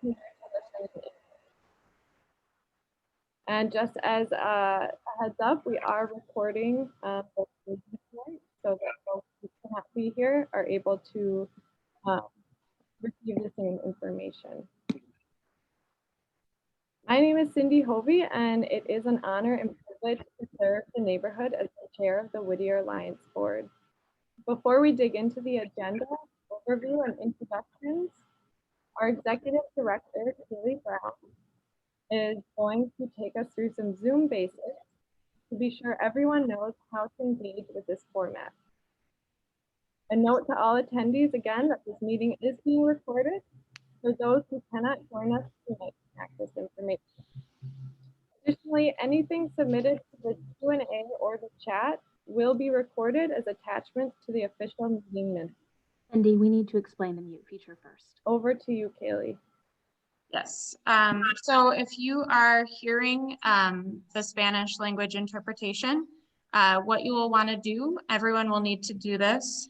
continue to listen. And just as a heads up, we are recording both meetings tonight, so that folks who cannot be here are able to receive the same information. My name is Cindy Hovey, and it is an honor and privilege to serve the neighborhood as the chair of the Whittier Alliance Board. Before we dig into the agenda, overview, and introductions, our executive director, Kaylee Brown, is going to take us through some Zoom basics to be sure everyone knows how to engage with this format. A note to all attendees again that this meeting is being recorded, so those who cannot join us tonight can access information. Additionally, anything submitted to the Q&A or the chat will be recorded as attachments to the official meeting minutes. Cindy, we need to explain the mute feature first. Over to you, Kaylee. Yes, so if you are hearing the Spanish language interpretation, what you will want to do, everyone will need to do this,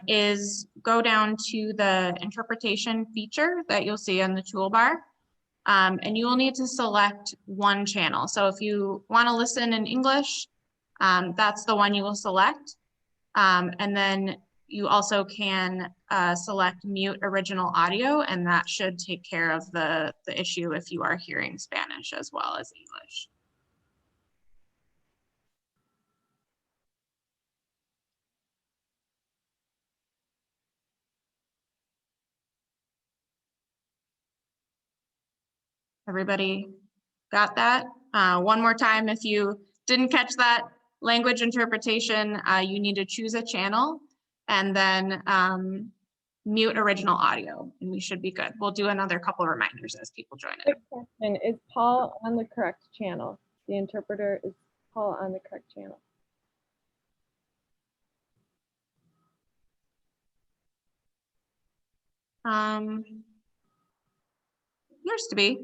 is go down to the interpretation feature that you'll see on the toolbar, and you will need to select one channel. So if you want to listen in English, that's the one you will select, and then you also can select mute original audio, and that should take care of the issue if you are hearing Spanish as well as English. Everybody got that? One more time, if you didn't catch that language interpretation, you need to choose a channel and then mute original audio, and we should be good. We'll do another couple of reminders as people join in. Quick question, is Paul on the correct channel? The interpreter, is Paul on the correct channel? Appears to be.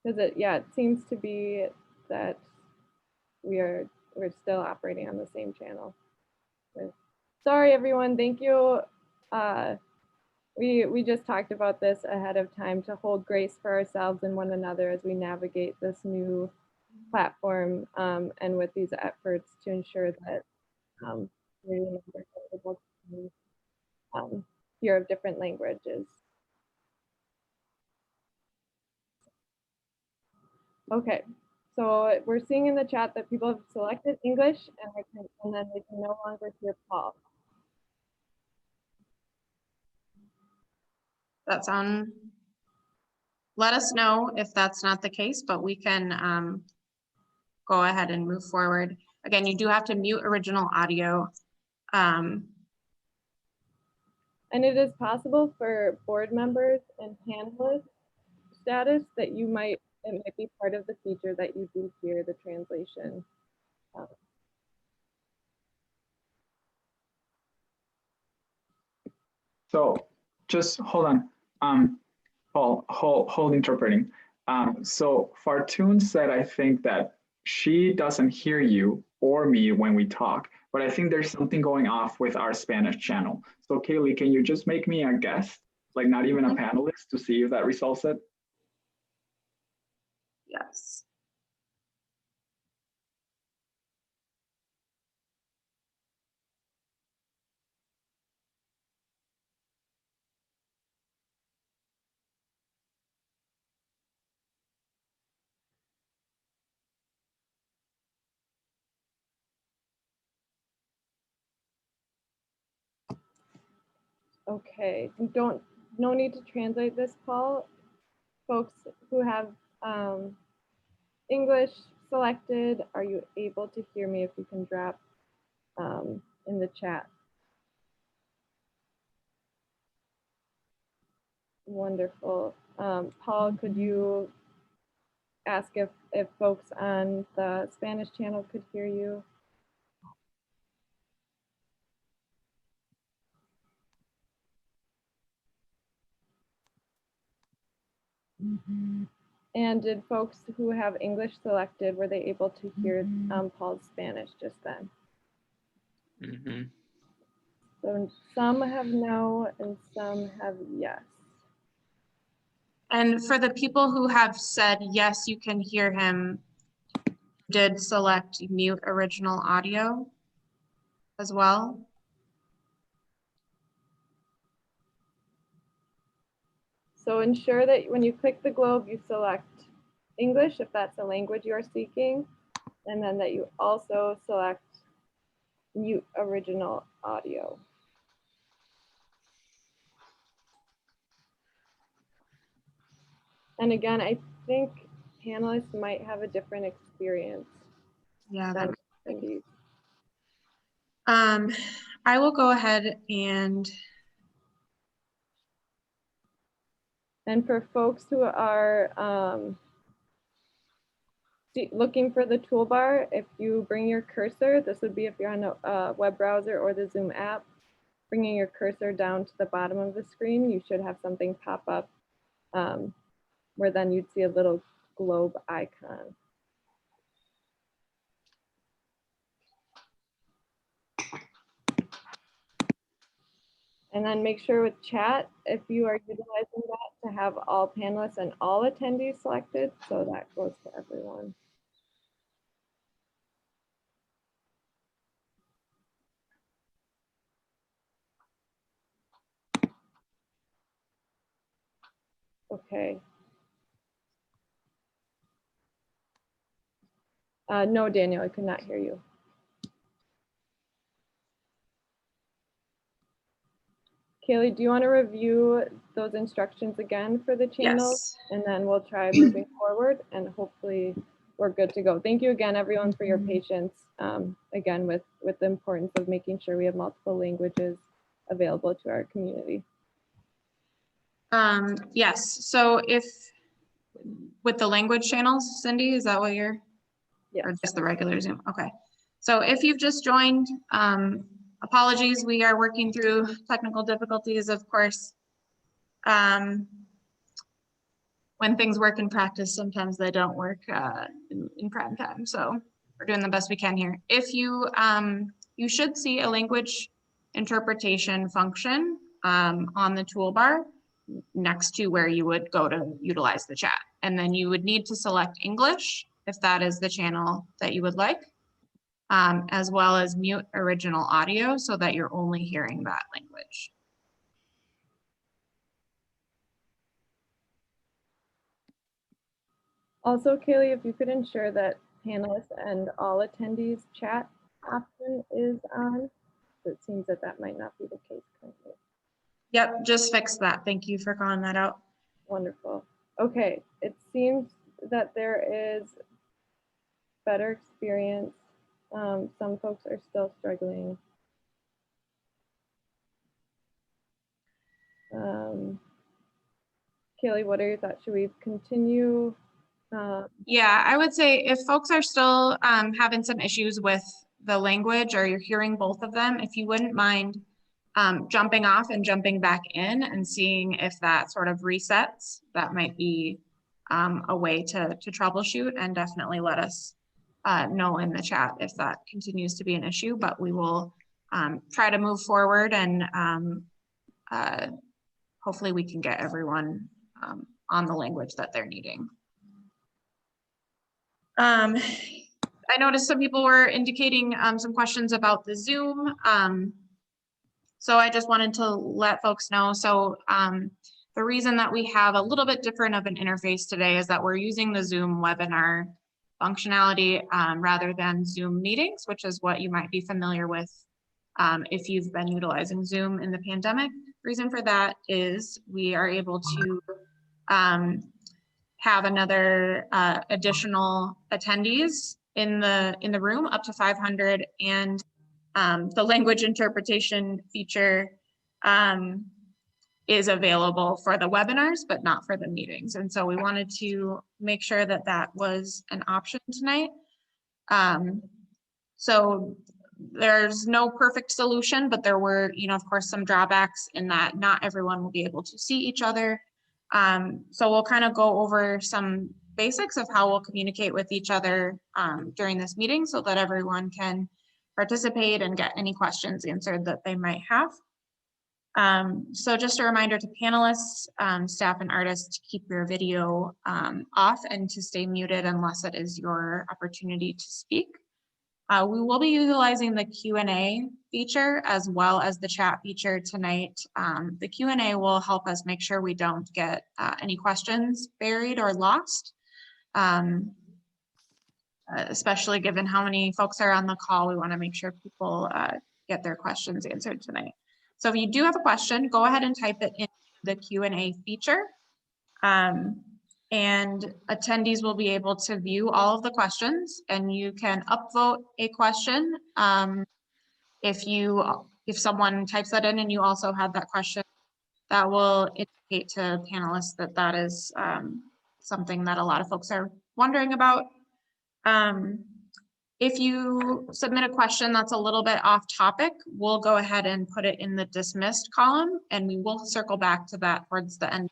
Because it seems to be that we're still operating on the same channel. Sorry, everyone. Thank you. We just talked about this ahead of time to hold grace for ourselves and one another as we navigate this new platform, and with these efforts to ensure that community members are able to hear of different languages. Okay, so we're seeing in the chat that people have selected English, and then they can no longer hear Paul. That sound? Let us know if that's not the case, but we can go ahead and move forward. Again, you do have to mute original audio. And it is possible for board members and panelists status that it might be part of the feature that you do hear the translation. So just hold on, Paul, hold interpreting. So Fartun said, I think that she doesn't hear you or me when we talk, but I think there's something going off with our Spanish channel. So Kaylee, can you just make me a guest, like not even a panelist, to see if that resolves it? Yes. Okay, no need to translate this, Paul. Folks who have English selected, are you able to hear me? If you can drop in the chat. Wonderful. Paul, could you ask if folks on the Spanish channel could hear you? And did folks who have English selected, were they able to hear Paul's Spanish just then? So some have no and some have yes. And for the people who have said, yes, you can hear him, did select mute original audio as well. So ensure that when you click the globe, you select English if that's the language you're seeking, and then that you also select mute original audio. And again, I think panelists might have a different experience Yeah, than that, attendees. I will go ahead and for folks who are looking for the toolbar, if you bring your cursor, this would be if you're on a web browser or the Zoom app, bringing your cursor down to the bottom of the screen, you should have something pop up where then you'd see a little globe icon. And then make sure with chat, if you are utilizing that, to have all panelists and all attendees selected, so that goes to everyone. Okay. No, Daniel, I could not hear you. Kaylee, do you want to review those instructions again for the channels? yes. And then we'll try moving forward and hopefully we're good to go. Thank you again, everyone, for your patience. Again, with the importance of making sure we have multiple languages available to our community. Yes, so if with the language channels, Cindy, is that what you're? Yes. Or just the regular Zoom? Okay. So if you've just joined, apologies, we are working through technical difficulties, of course. When things work in practice, sometimes they don't work in prime time. So we're doing the best we can here. If you, you should see a language interpretation function on the toolbar next to where you would go to utilize the chat. And then you would need to select English if that is the channel that you would like, as well as mute original audio so that you're only hearing that language. Also, Kaylee, if you could ensure that panelists and all attendees chat option is on. It seems that that might not be the case currently. Yep, just fix that. Thank you for calling that out. Wonderful. Okay, it seems that there is better experience. Some folks are still struggling. Kaylee, what are your thoughts? Should we continue? Yeah, I would say if folks are still having some issues with the language or you're hearing both of them, if you wouldn't mind jumping off and jumping back in and seeing if that sort of resets, that might be a way to troubleshoot, and definitely let us know in the chat if that continues to be an issue, but we will try to move forward and hopefully we can get everyone on the language that they're needing. I noticed some people were indicating some questions about the Zoom. So I just wanted to let folks know. So the reason that we have a little bit different of an interface today is that we're using the Zoom webinar functionality rather than Zoom meetings, which is what you might be familiar with if you've been utilizing Zoom in the pandemic. Reason for that is we are able to have another additional attendees in the room, up to 500, and the language interpretation feature is available for the webinars, but not for the meetings. And so we wanted to make sure that that was an option tonight. So there's no perfect solution, but there were, of course, some drawbacks in that not everyone will be able to see each other. So we'll kind of go over some basics of how we'll communicate with each other during this meeting so that everyone can participate and get any questions answered that they might have. So just a reminder to panelists, staff and artists to keep your video off and to stay muted unless it is your opportunity to speak. We will be utilizing the Q&A feature as well as the chat feature tonight. The Q&A will help us make sure we don't get any questions buried or lost. Especially given how many folks are on the call, we want to make sure people get their questions answered tonight. So if you do have a question, go ahead and type it in the Q&A feature. And attendees will be able to view all of the questions, and you can upvote a question. If someone types that in and you also had that question, that will indicate to panelists that that is something that a lot of folks are wondering about. If you submit a question that's a little bit off topic, we'll go ahead and put it in the dismissed column, and we will circle back to that towards the end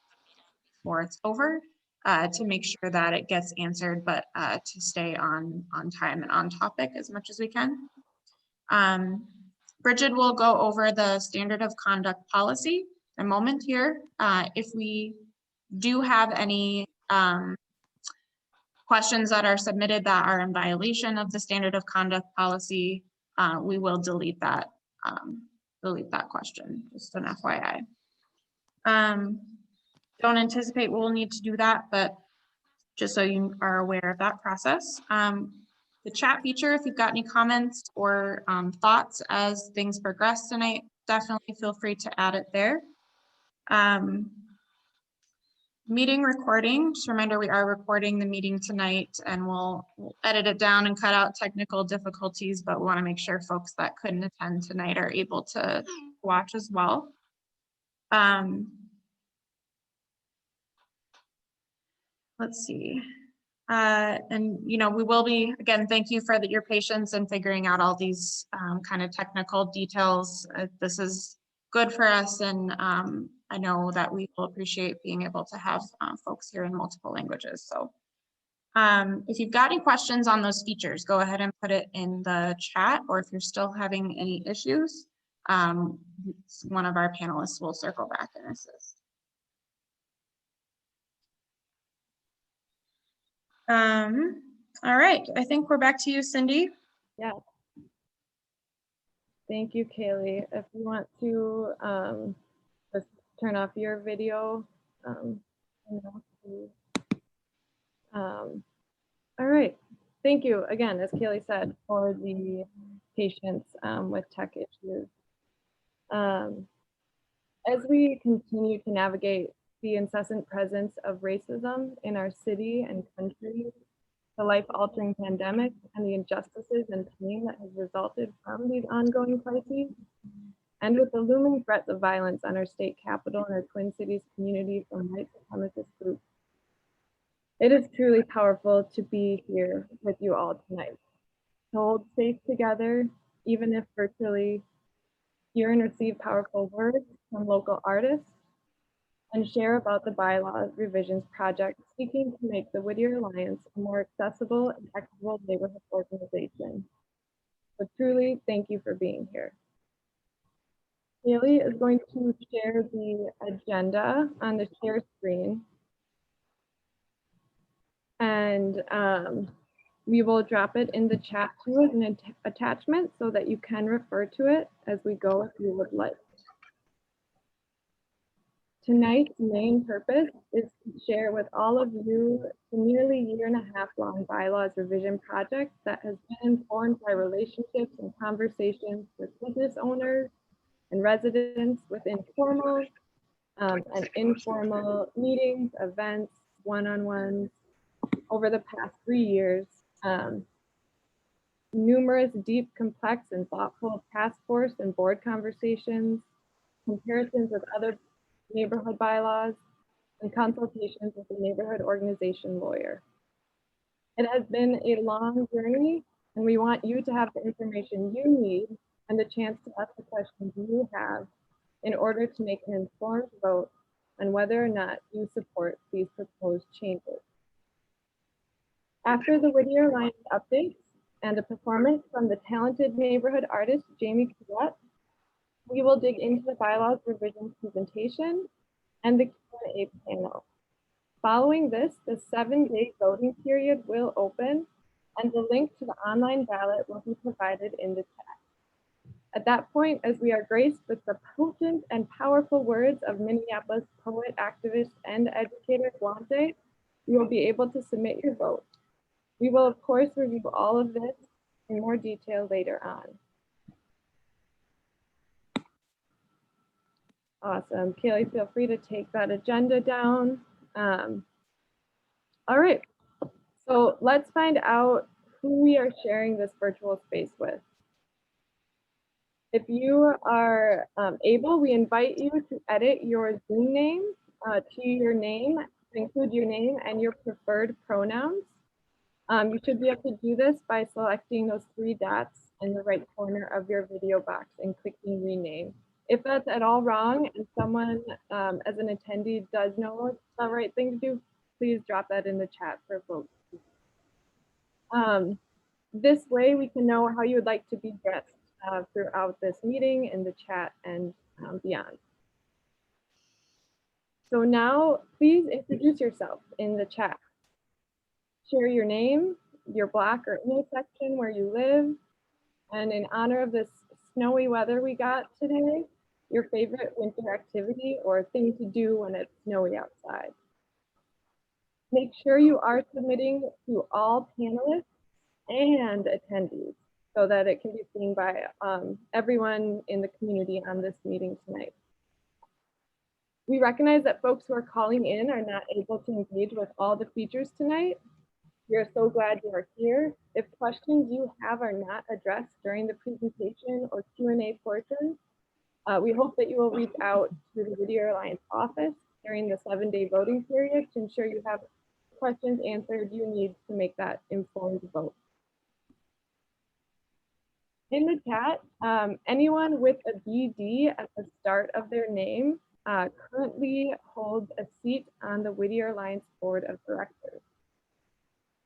before it's over to make sure that it gets answered, but to stay on time and on topic as much as we can. Bridget will go over the standard of conduct policy in a moment here. If we do have any questions that are submitted that are in violation of the standard of conduct policy, we will delete that question, just an FYI. Don't anticipate we'll need to do that, but just so you are aware of that process. The chat feature, if you've got any comments or thoughts as things progress tonight, definitely feel free to add it there. Meeting recording, just a reminder, we are recording the meeting tonight, and we'll edit it down and cut out technical difficulties, but we want to make sure folks that couldn't attend tonight are able to watch as well. Let's see. And we will be, again, thank you for your patience in figuring out all these kind of technical details. This is good for us, and I know that we will appreciate being able to have folks here in multiple languages. So if you've got any questions on those features, go ahead and put it in the chat, or if you're still having any issues, one of our panelists will circle back and assist. All right, I think we're back to you, Cindy. Yeah. Thank you, Kaylee. If you want to just turn off your video. All right. Thank you again, as Kaylee said, for the patients with tech issues. As we continue to navigate the incessant presence of racism in our city and country, the life-altering pandemic, and the injustices and pain that has resulted from these ongoing crises, and with the looming threats of violence on our state capital and our Twin Cities community from white supremacist groups, it is truly powerful to be here with you all tonight, to hold space together, even if virtually, hear and receive powerful words from local artists, and share about the Bylaws Revisions Project seeking to make the Whittier Alliance a more accessible and equitable neighborhood organization. So truly, thank you for being here. Kaylee is going to share the agenda on the share screen. And we will drop it in the chat too as an attachment so that you can refer to it as we go if you would like. Tonight's main purpose is to share with all of you the nearly year-and-a-half-long Bylaws revision project that has been informed by relationships and conversations with business owners and residents within formal and informal meetings, events, one-on-ones over the past 3 years. Numerous deep, complex, and thoughtful task force and board conversations, comparisons with other neighborhood bylaws, and consultations with a neighborhood organization lawyer. It has been a long journey, and we want you to have the information you need and the chance to ask the questions you have in order to make an informed vote on whether or not you support these proposed changes. After the Whittier Alliance updates, and a performance from the talented neighborhood artist, Jamie Kubat. We will dig into the bylaws revision presentation and the Q&A panel. Following this, the 7-day voting period will open, and the link to the online ballot will be provided in the chat. At that point, as we are graced with the potent and powerful words of Minneapolis poet, activist, and educator Guante, you will be able to submit your vote. We will, of course, review all of this in more detail later on. Awesome. Kaylee, feel free to take that agenda down. All right, so let's find out who we are sharing this virtual space with. If you are able, we invite you to edit your Zoom name to your name, to include your name and your preferred pronouns. You should be able to do this by selecting those 3 dots in the right corner of your video box and clicking rename. If that's at all wrong and someone as an attendee does know it's the right thing to do, please drop that in the chat for vote. This way we can know how you would like to be addressed throughout this meeting, in the chat, and beyond. So now please introduce yourself in the chat. Share your name, your block or intersection where you live, and in honor of this snowy weather we got today, your favorite winter activity or thing to do when it's snowy outside. Make sure you are submitting to all panelists and attendees so that it can be seen by everyone in the community on this meeting tonight. We recognize that folks who are calling in are not able to engage with all the features tonight. We are so glad you are here. If questions you have are not addressed during the presentation or Q&A portion, we hope that you will reach out to the Whittier Alliance office during the 7-day voting period to ensure you have questions answered you need to make that informed vote. In the chat, anyone with a BD at the start of their name currently holds a seat on the Whittier Alliance Board of Directors.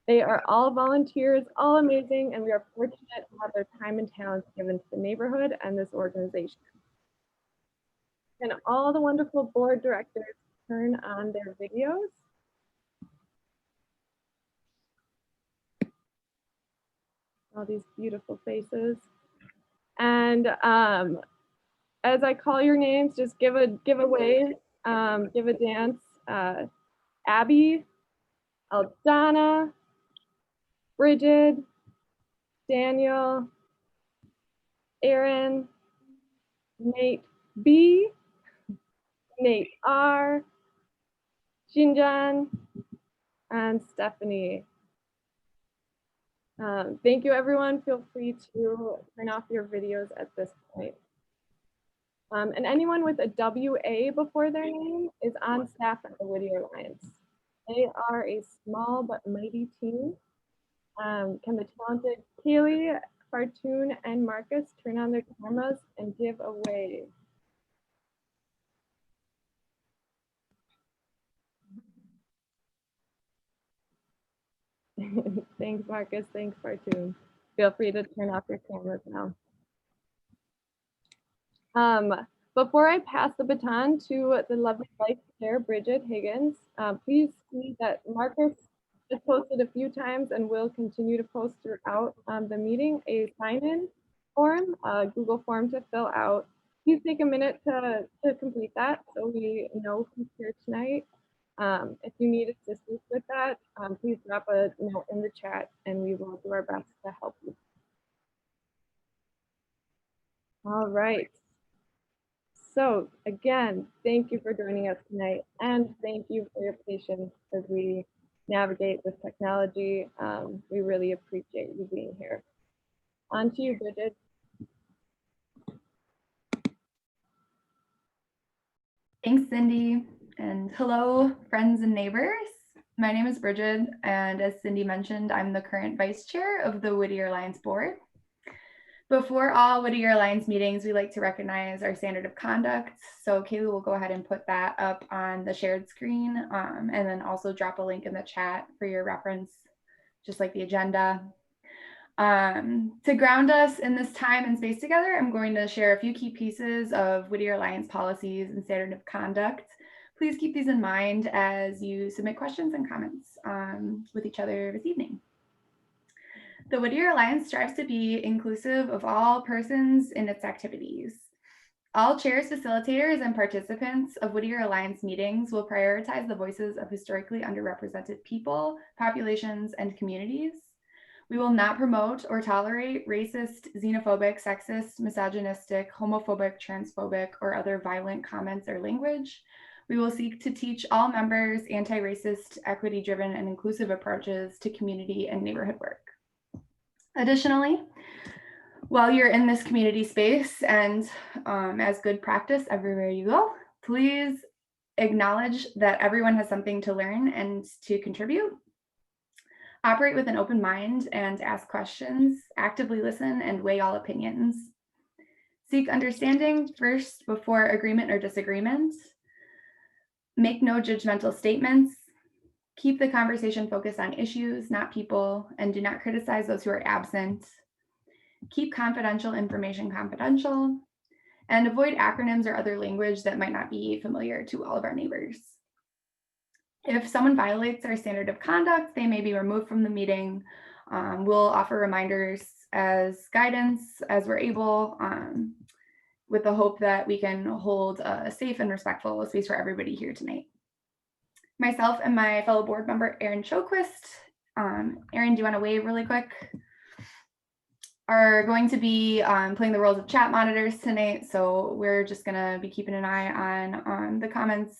They are all volunteers, all amazing, and we are fortunate to have their time and talents given to the neighborhood and this organization. Can all the wonderful board directors turn on their videos? All these beautiful faces. And as I call your names, just give a wave, give a dance. Abby, Aldana, Bridget, Daniel, Aaron, Nate B, Nate R, Xinjian, and Stephanie. Thank you, everyone. Feel free to turn off your videos at this point. And anyone with a WA before their name is on staff at the Whittier Alliance. They are a small but mighty team. Can the talented Kaylee, Fartoon, and Marcus turn on their cameras and give a wave? Thanks, Marcus. Thanks, Fartoon. Feel free to turn off your cameras now. Before I pass the baton to the lovely Vice Chair, Bridget Higgins, please see that Marcus has posted a few times and will continue to post throughout the meeting a sign-in form, a Google form to fill out. Please take a minute to complete that so we know who's here tonight. If you need assistance with that, please drop a note in the chat and we will do our best to help you. All right. So again, thank you for joining us tonight and thank you for your patience as we navigate this technology. We really appreciate you being here. On to you, Bridget. Thanks, Cindy, and hello, friends and neighbors. My name is Bridget, and as Cindy mentioned, I'm the current vice chair of the Whittier Alliance Board. Before all Whittier Alliance meetings, we like to recognize our standard of conduct. So Kaylee will go ahead and put that up on the shared screen, and then also drop a link in the chat for your reference, just like the agenda. To ground us in this time and space together, I'm going to share a few key pieces of Whittier Alliance policies and standard of conduct. Please keep these in mind as you submit questions and comments with each other this evening. The Whittier Alliance strives to be inclusive of all persons in its activities. All chairs, facilitators, and participants of Whittier Alliance meetings will prioritize the voices of historically underrepresented people, populations, and communities. We will not promote or tolerate racist, xenophobic, sexist, misogynistic, homophobic, transphobic, or other violent comments or language. We will seek to teach all members anti-racist, equity-driven, and inclusive approaches to community and neighborhood work. Additionally, while you're in this community space and as good practice everywhere you go, please acknowledge that everyone has something to learn and to contribute. Operate with an open mind and ask questions, actively listen and weigh all opinions. Seek understanding first before agreement or disagreement. Make no judgmental statements. Keep the conversation focused on issues, not people, and do not criticize those who are absent. Keep confidential information confidential, and avoid acronyms or other language that might not be familiar to all of our neighbors. If someone violates our standard of conduct, they may be removed from the meeting. We'll offer reminders as guidance as we're able, with the hope that we can hold a safe and respectful space for everybody here tonight. Myself and my fellow board member, Erin Choquist. Erin, do you want to wave really quick? Are going to be playing the roles of chat monitors tonight, so we're just going to be keeping an eye on the comments.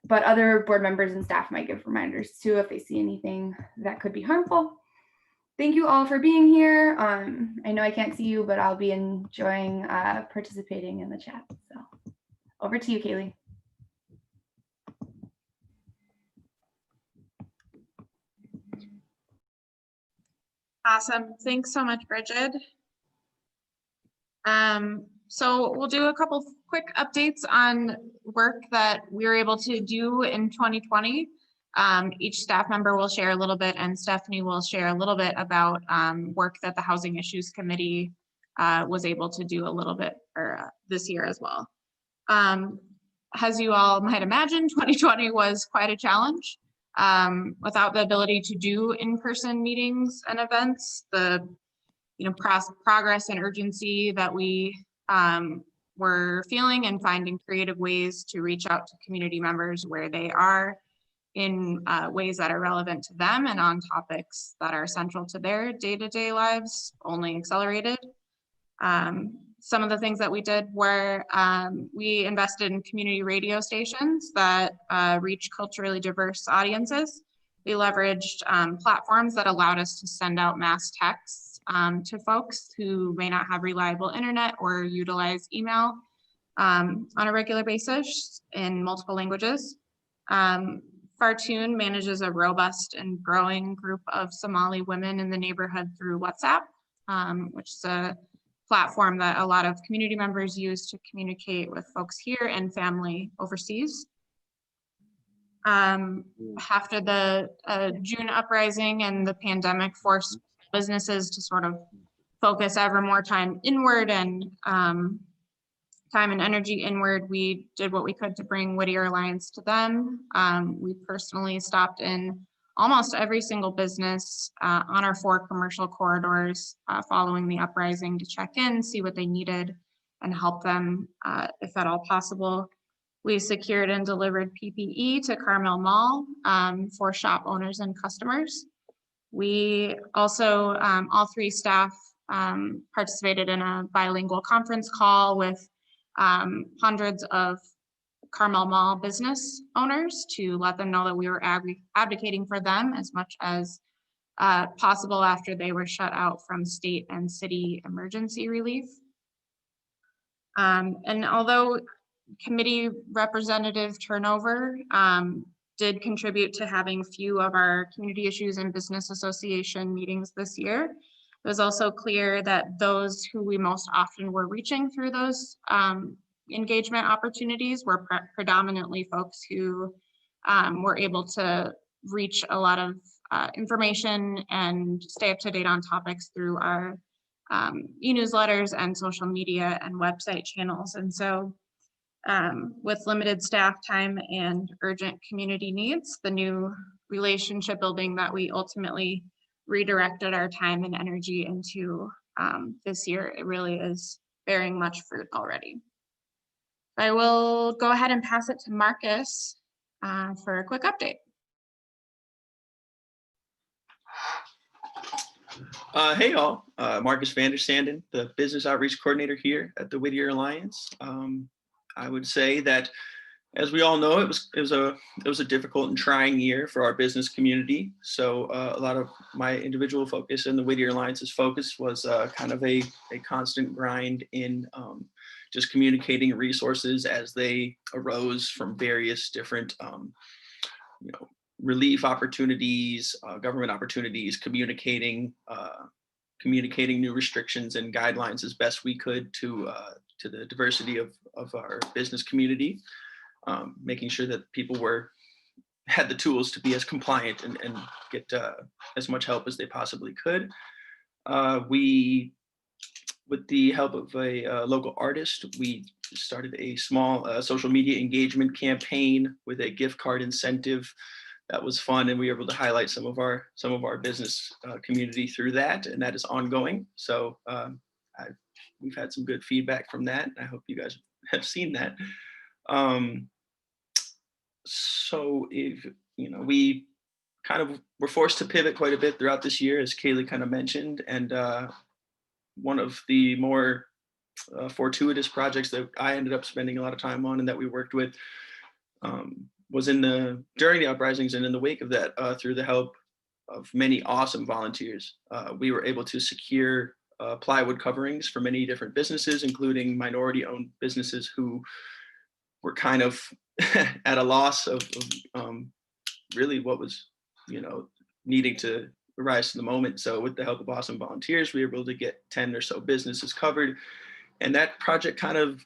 But other board members and staff might give reminders too if they see anything that could be harmful. Thank you all for being here. I know I can't see you, but I'll be enjoying participating in the chat. So over to you, Kaylee. Awesome. Thanks so much, Bridget. So we'll do a couple quick updates on work that we were able to do in 2020. Each staff member will share a little bit, and Stephanie will share a little bit about work that the Housing Issues Committee was able to do a little bit this year as well. As you all might imagine, 2020 was quite a challenge. Without the ability to do in-person meetings and events, the progress and urgency that we were feeling and finding creative ways to reach out to community members where they are in ways that are relevant to them and on topics that are central to their day-to-day lives only accelerated. Some of the things that we did were we invested in community radio stations that reach culturally diverse audiences. We leveraged platforms that allowed us to send out mass texts to folks who may not have reliable internet or utilize email on a regular basis in multiple languages. Fartoon manages a robust and growing group of Somali women in the neighborhood through WhatsApp, which is a platform that a lot of community members use to communicate with folks here and family overseas. After the June uprising and the pandemic forced businesses to sort of focus ever more time inward and time and energy inward, we did what we could to bring Whittier Alliance to them. We personally stopped in almost every single business on our 4 commercial corridors following the uprising to check in, see what they needed, and help them if at all possible. We secured and delivered PPE to Carmel Mall for shop owners and customers. We also, all 3 staff participated in a bilingual conference call with hundreds of Carmel Mall business owners to let them know that we were advocating for them as much as possible after they were shut out from state and city emergency relief. And although committee representative turnover did contribute to having few of our community issues and business association meetings this year, it was also clear that those who we most often were reaching through those engagement opportunities were predominantly folks who were able to reach a lot of information and stay up to date on topics through our e-newsletters and social media and website channels. And so with limited staff time and urgent community needs, the new relationship building that we ultimately redirected our time and energy into this year, it really is bearing much fruit already. I will go ahead and pass it to Marcus for a quick update. Hey all, Marcus Vandersanden, the Business Outreach Coordinator here at the Whittier Alliance. I would say that, as we all know, it was a difficult and trying year for our business community. So a lot of my individual focus and the Whittier Alliance's focus was kind of a constant grind in just communicating resources as they arose from various different relief opportunities, government opportunities, communicating new restrictions and guidelines as best we could to the diversity of our business community, making sure that people had the tools to be as compliant and get as much help as they possibly could. We, with the help of a local artist, we started a small social media engagement campaign with a gift card incentive. That was fun, and we were able to highlight some of our business community through that, and that is ongoing. So we've had some good feedback from that. I hope you guys have seen that. So if we kind of were forced to pivot quite a bit throughout this year, as Kaylee kind of mentioned, and one of the more fortuitous projects that I ended up spending a lot of time on and that we worked with was during the uprisings and in the wake of that, through the help of many awesome volunteers. We were able to secure plywood coverings for many different businesses, including minority-owned businesses who were kind of at a loss of really what was, needing to rise to the moment. So with the help of awesome volunteers, we were able to get 10 or so businesses covered. And that project kind of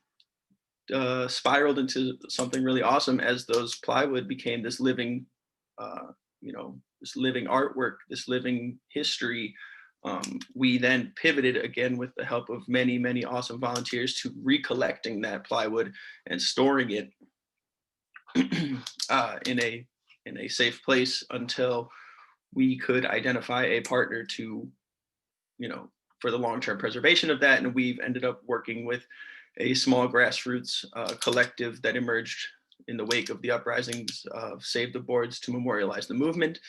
spiraled into something really awesome as those plywood became this living, this living artwork, this living history. We then pivoted again with the help of many, many awesome volunteers to recollecting that plywood and storing it in a safe place until we could identify a partner to, for the long-term preservation of that. And we've ended up working with a small grassroots collective that emerged in the wake of the uprisings of Save the Boards to memorialize the movement.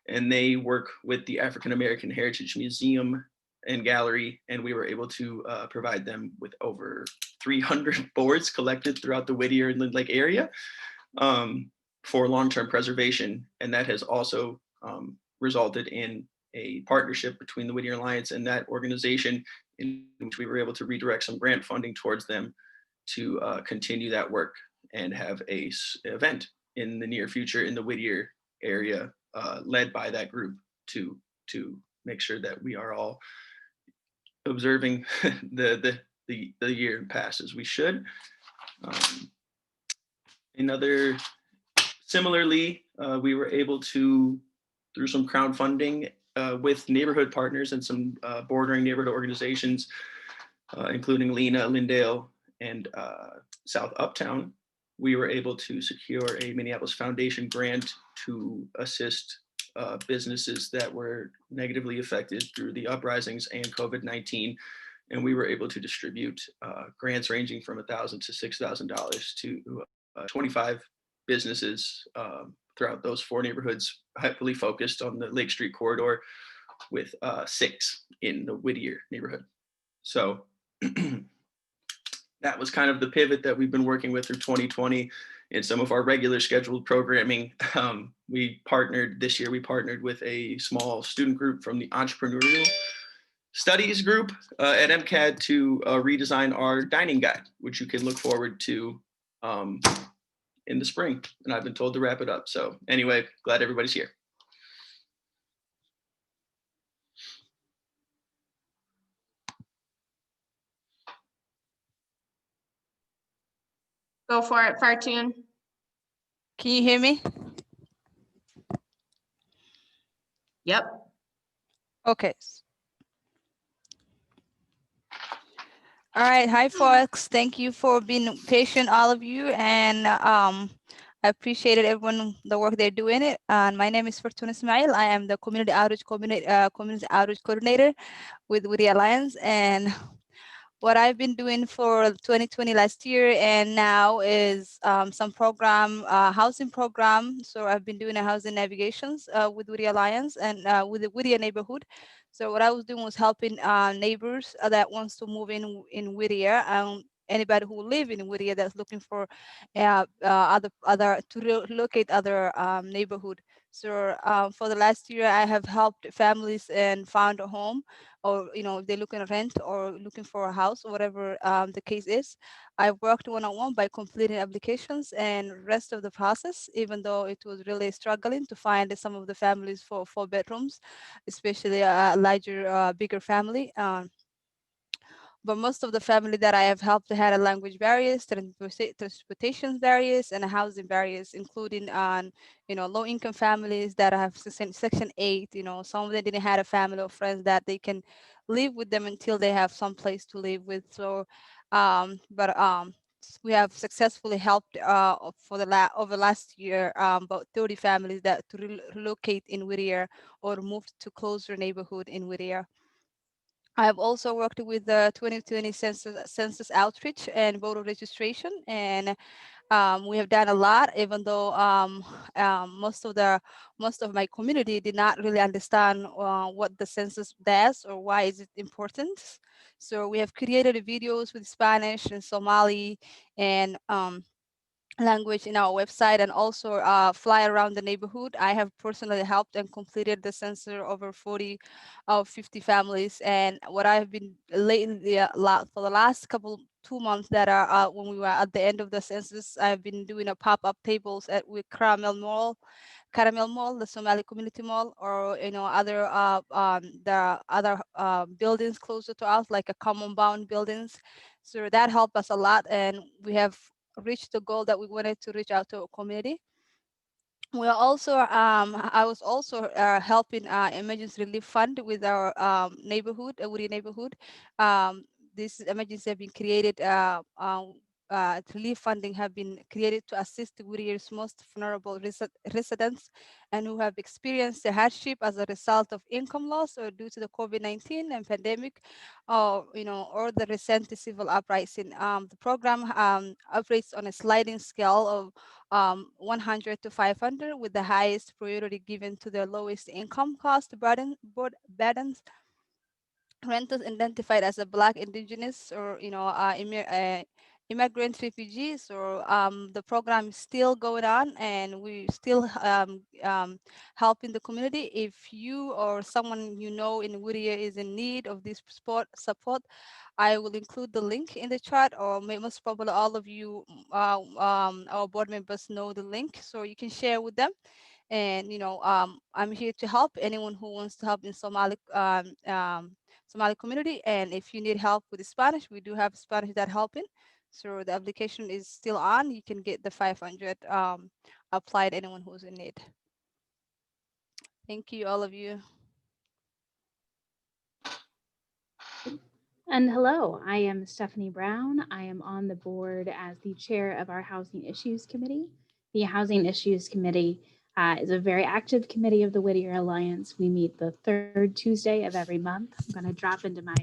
And they work with the African American Heritage Museum and Gallery, and we were able to provide them with over 300 boards collected throughout the Whittier and Lynn Lake area for long-term preservation. And that has also resulted in a partnership between the Whittier Alliance and that organization, in which we were able to redirect some grant funding towards them to continue that work and have a event in the near future in the Whittier area, led by that group to make sure that we are all observing the year past as we should. Similarly, we were able to, through some crowdfunding with neighborhood partners and some bordering neighborhood organizations, including Lena, Lindale, and South Uptown, we were able to secure a Minneapolis Foundation grant to assist businesses that were negatively affected through the uprisings and COVID-19. And we were able to distribute grants ranging from $1,000 to $6,000 to 25 businesses throughout those 4 neighborhoods, heavily focused on the Lake Street corridor, with 6 in the Whittier neighborhood. So that was kind of the pivot that we've been working with through 2020 in some of our regular scheduled programming. This year we partnered with a small student group from the Entrepreneurial Studies group at MCAD to redesign our dining guide, which you can look forward to in the spring. And I've been told to wrap it up. So anyway, glad everybody's here. Go for it, Fartun. Can you hear me? Yep. Okay. All right. Hi, folks. Thank you for being patient, all of you. And I appreciated everyone, the work they're doing it. And my name is Fortuna Ismail. I am the community outreach coordinator with the Alliance. And what I've been doing for 2020 last year and now is some program, housing program. So I've been doing a housing navigations with Whittier Alliance and with the Whittier neighborhood. So what I was doing was helping neighbors that wants to move in Whittier. Anybody who live in Whittier that's looking for other to locate other neighborhood. So for the last year, I have helped families and found a home, or if they're looking to rent or looking for a house, or whatever the case is. I worked one-on-one by completing applications and rest of the process, even though it was really struggling to find some of the families for 4 bedrooms, especially a larger, bigger family. But most of the family that I have helped had a language barriers, transportation barriers, and housing barriers, including on low-income families that have Section 8. Some of them didn't have a family or friends that they can live with them until they have some place to live with. So, we have successfully helped for over last year about 30 families that to relocate in Whittier or moved to closer neighborhood in Whittier. I've also worked with the 2020 census outreach and voter registration, and we have done a lot, even though most of my community did not really understand what the census does or why is it important. So we have created videos with Spanish and Somali and language in our website, and also fly around the neighborhood. I have personally helped and completed the census over 40 of 50 families. And what I've been lately for the last 2 months that are when we were at the end of the census, I've been doing a pop-up tables with Caramel Mall, the Somali Community Mall, or other the other buildings closer to us, like a common bound buildings. So that helped us a lot, and we have reached the goal that we wanted to reach out to our community. We are also, I was also helping emergency relief fund with our neighborhood, Woody neighborhood. This emergency have been created, relief funding have been created to assist Whittier's most vulnerable residents and who have experienced a hardship as a result of income loss or due to the COVID-19 and pandemic, or the recent civil uprising. The program operates on a sliding scale of 100 to 500, with the highest priority given to the lowest income cost burdens. Renters identified as a Black, Indigenous, or immigrant refugees, or the program is still going on, and we still helping the community. If you or someone in Whittier is in need of this support, I will include the link in the chat, or most probably all of you, our board members know the link, so you can share with them. And I'm here to help anyone who wants to help in Somali community. And if you need help with the Spanish, we do have Spanish that helping. So the application is still on. You can get the 500 applied, anyone who's in need. Thank you, all of you. And hello, I am Stephanie Brown. I am on the board as the chair of our Housing Issues Committee. The Housing Issues Committee is a very active committee of the Whittier Alliance. We meet the third Tuesday of every month. I'm going to drop into my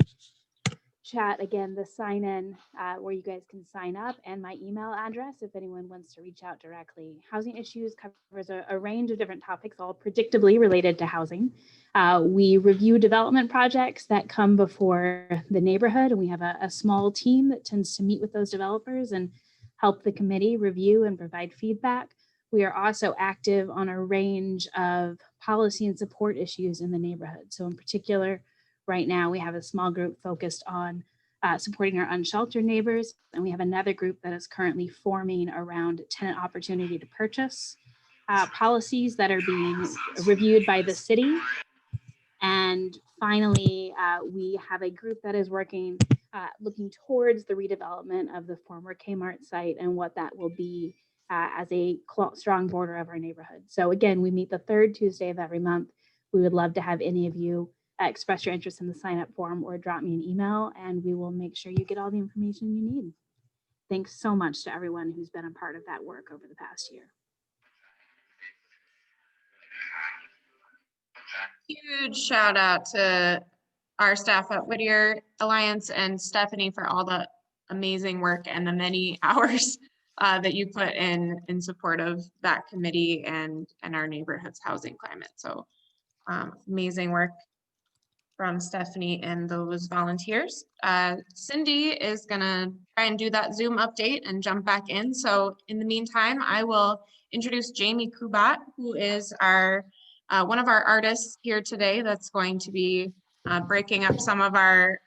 chat again the sign in where you guys can sign up, and my email address if anyone wants to reach out directly. Housing Issues covers a range of different topics, all predictably related to housing. We review development projects that come before the neighborhood, and we have a small team that tends to meet with those developers and help the committee review and provide feedback. We are also active on a range of policy and support issues in the neighborhood. So in particular, right now, we have a small group focused on supporting our unsheltered neighbors, and we have another group that is currently forming around tenant opportunity to purchase policies that are being reviewed by the city. And finally, we have a group that is working, looking towards the redevelopment of the former Kmart site and what that will be as a strong border of our neighborhood. So again, we meet the third Tuesday of every month. We would love to have any of you express your interest in the sign up form or drop me an email, and we will make sure you get all the information you need. Thanks so much to everyone who's been a part of that work over the past year. Huge shout out to our staff at Whittier Alliance and Stephanie for all the amazing work and the many hours that you put in support of that committee and our neighborhood's housing climate. So amazing work from Stephanie and those volunteers. Cindy is gonna try and do that Zoom update and jump back in. So in the meantime, I will introduce Jamie Kubat, who is our one of our artists here today that's going to be breaking up some of our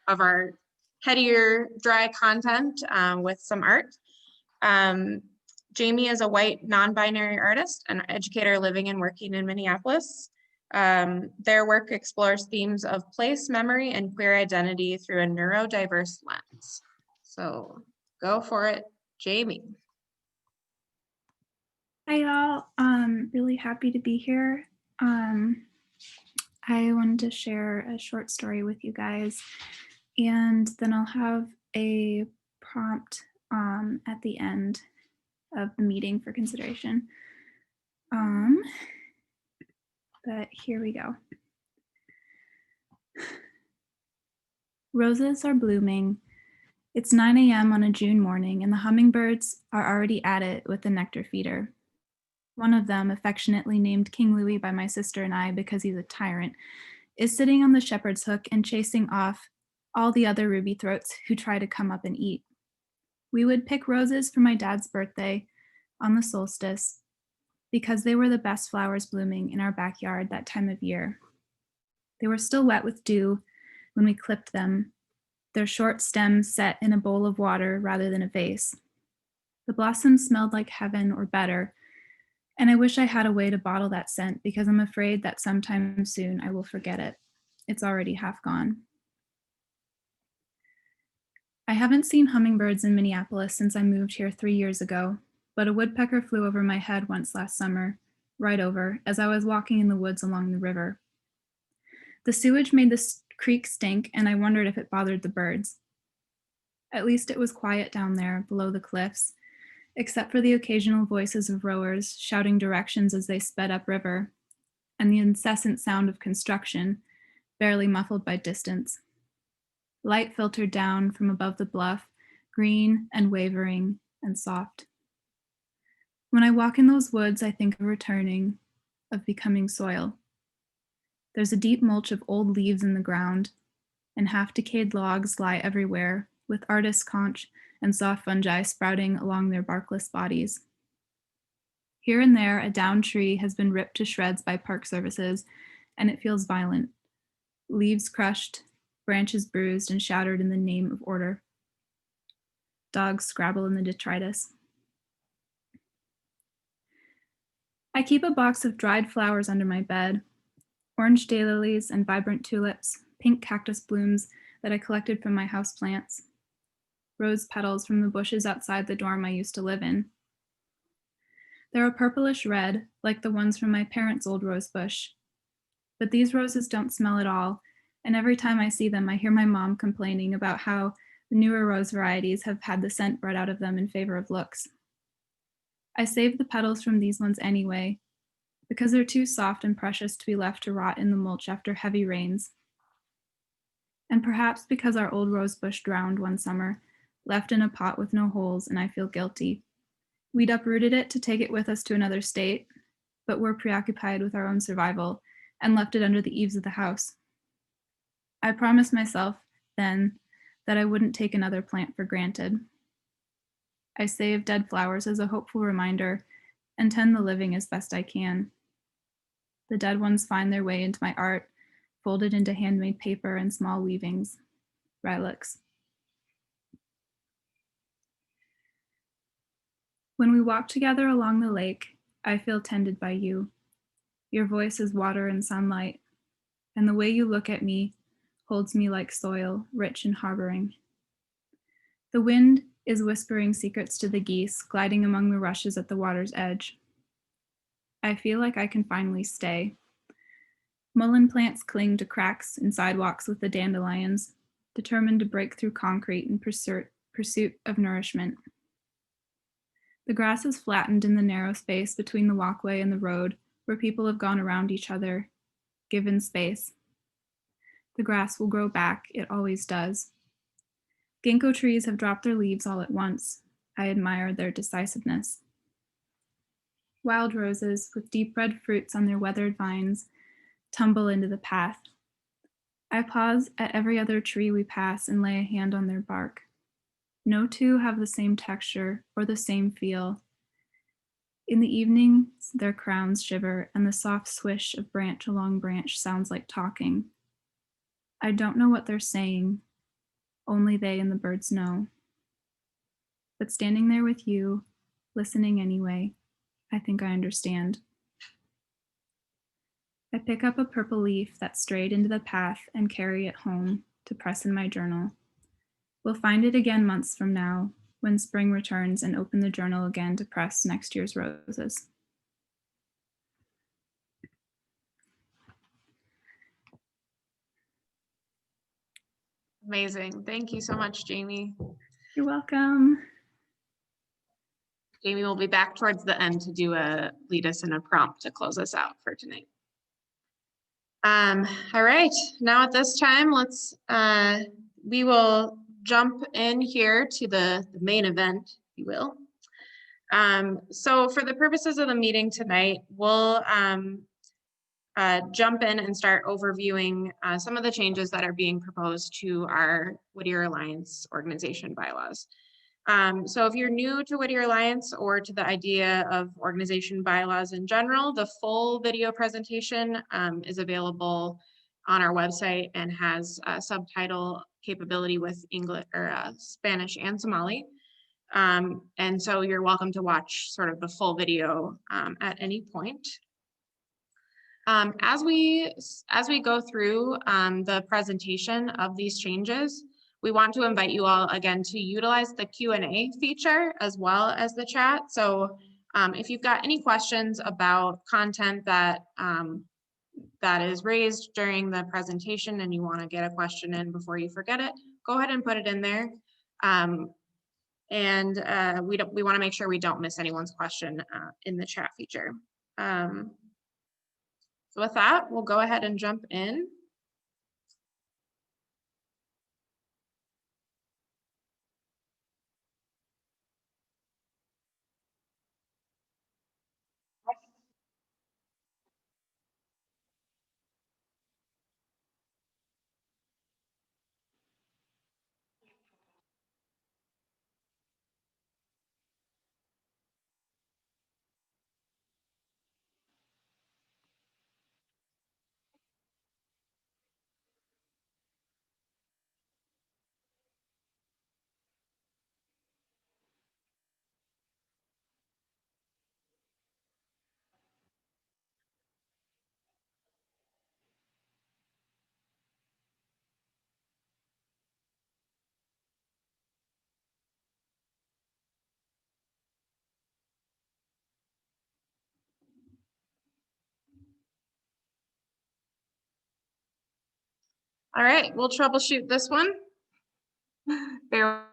headier, dry content with some art. Jamie is a white, non-binary artist and educator living and working in Minneapolis. Their work explores themes of place, memory, and queer identity through a neurodiverse lens. So go for it, Jamie. Hi y'all, really happy to be here. I wanted to share a short story with you guys, and then I'll have a prompt at the end of the meeting for consideration. But here we go. Roses are blooming. It's 9 a.m. on a June morning, and the hummingbirds are already at it with the nectar feeder. One of them, affectionately named King Louie by my sister and I because he's a tyrant, is sitting on the shepherd's hook and chasing off all the other ruby throats who try to come up and eat. We would pick roses for my dad's birthday on the solstice because they were the best flowers blooming in our backyard that time of year. They were still wet with dew when we clipped them, their short stems set in a bowl of water rather than a vase. The blossoms smelled like heaven or better, and I wish I had a way to bottle that scent because I'm afraid that sometime soon I will forget it. It's already half gone. I haven't seen hummingbirds in Minneapolis since I moved here 3 years ago, but a woodpecker flew over my head once last summer, right over, as I was walking in the woods along the river. The sewage made the creek stink, and I wondered if it bothered the birds. At least it was quiet down there below the cliffs, except for the occasional voices of rowers shouting directions as they sped upriver, and the incessant sound of construction, barely muffled by distance. Light filtered down from above the bluff, green and wavering and soft. When I walk in those woods, I think of returning, of becoming soil. There's a deep mulch of old leaves in the ground, and half-decayed logs lie everywhere, with artist conch and soft fungi sprouting along their barkless bodies. Here and there, a downed tree has been ripped to shreds by park services, and it feels violent. Leaves crushed, branches bruised and shattered in the name of order. Dogs scrabble in the detritus. I keep a box of dried flowers under my bed, orange daylilies and vibrant tulips, pink cactus blooms that I collected from my houseplants, rose petals from the bushes outside the dorm I used to live in. They're a purplish red, like the ones from my parents' old rose bush. But these roses don't smell at all, and every time I see them, I hear my mom complaining about how the newer rose varieties have had the scent bred out of them in favor of looks. I save the petals from these ones anyway, because they're too soft and precious to be left to rot in the mulch after heavy rains. And perhaps because our old rose bush drowned one summer, left in a pot with no holes, and I feel guilty. We'd uprooted it to take it with us to another state, but we're preoccupied with our own survival and left it under the eaves of the house. I promised myself then that I wouldn't take another plant for granted. I save dead flowers as a hopeful reminder and tend the living as best I can. The dead ones find their way into my art, folded into handmade paper and small weavings, relics. When we walk together along the lake, I feel tended by you. Your voice is water and sunlight, and the way you look at me holds me like soil, rich and harboring. The wind is whispering secrets to the geese, gliding among the rushes at the water's edge. I feel like I can finally stay. Mullein plants cling to cracks in sidewalks with the dandelions, determined to break through concrete in pursuit of nourishment. The grass is flattened in the narrow space between the walkway and the road where people have gone around each other, given space. The grass will grow back, it always does. Ginkgo trees have dropped their leaves all at once. I admire their decisiveness. Wild roses, with deep red fruits on their weathered vines, tumble into the path. I pause at every other tree we pass and lay a hand on their bark. No two have the same texture or the same feel. In the evenings, their crowns shiver and the soft swish of branch along branch sounds like talking. I don't know what they're saying, only they and the birds know. But standing there with you, listening anyway, I think I understand. I pick up a purple leaf that strayed into the path and carry it home to press in my journal. We'll find it again months from now when spring returns and open the journal again to press next year's roses. Amazing. Thank you so much, Jamie. You're welcome. Jamie will be back towards the end to lead us in a prompt to close us out for tonight. All right, now at this time, we will jump in here to the main event, if you will. So for the purposes of the meeting tonight, we'll jump in and start overviewing some of the changes that are being proposed to our Whittier Alliance organization bylaws. So if you're new to Whittier Alliance or to the idea of organization bylaws in general, the full video presentation is available on our website and has subtitle capability with English or Spanish and Somali. And so you're welcome to watch sort of the full video at any point. As we go through the presentation of these changes, we want to invite you all again to utilize the Q&A feature as well as the chat. So if you've got any questions about content that is raised during the presentation and you want to get a question in before you forget it, go ahead and put it in there. We want to make sure we don't miss anyone's question in the chat feature. So with that, we'll go ahead and jump in. All right, we'll troubleshoot this one. Bear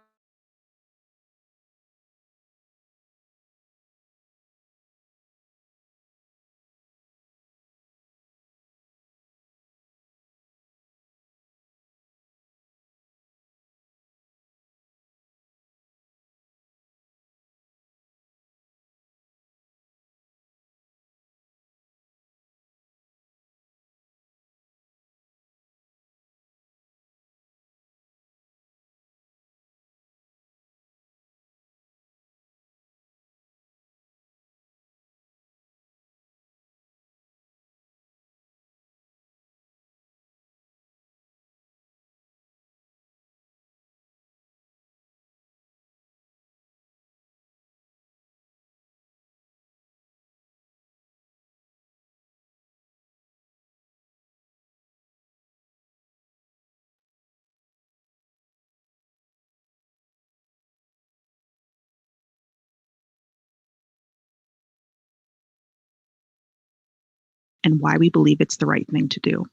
and why we believe it's the right thing to do.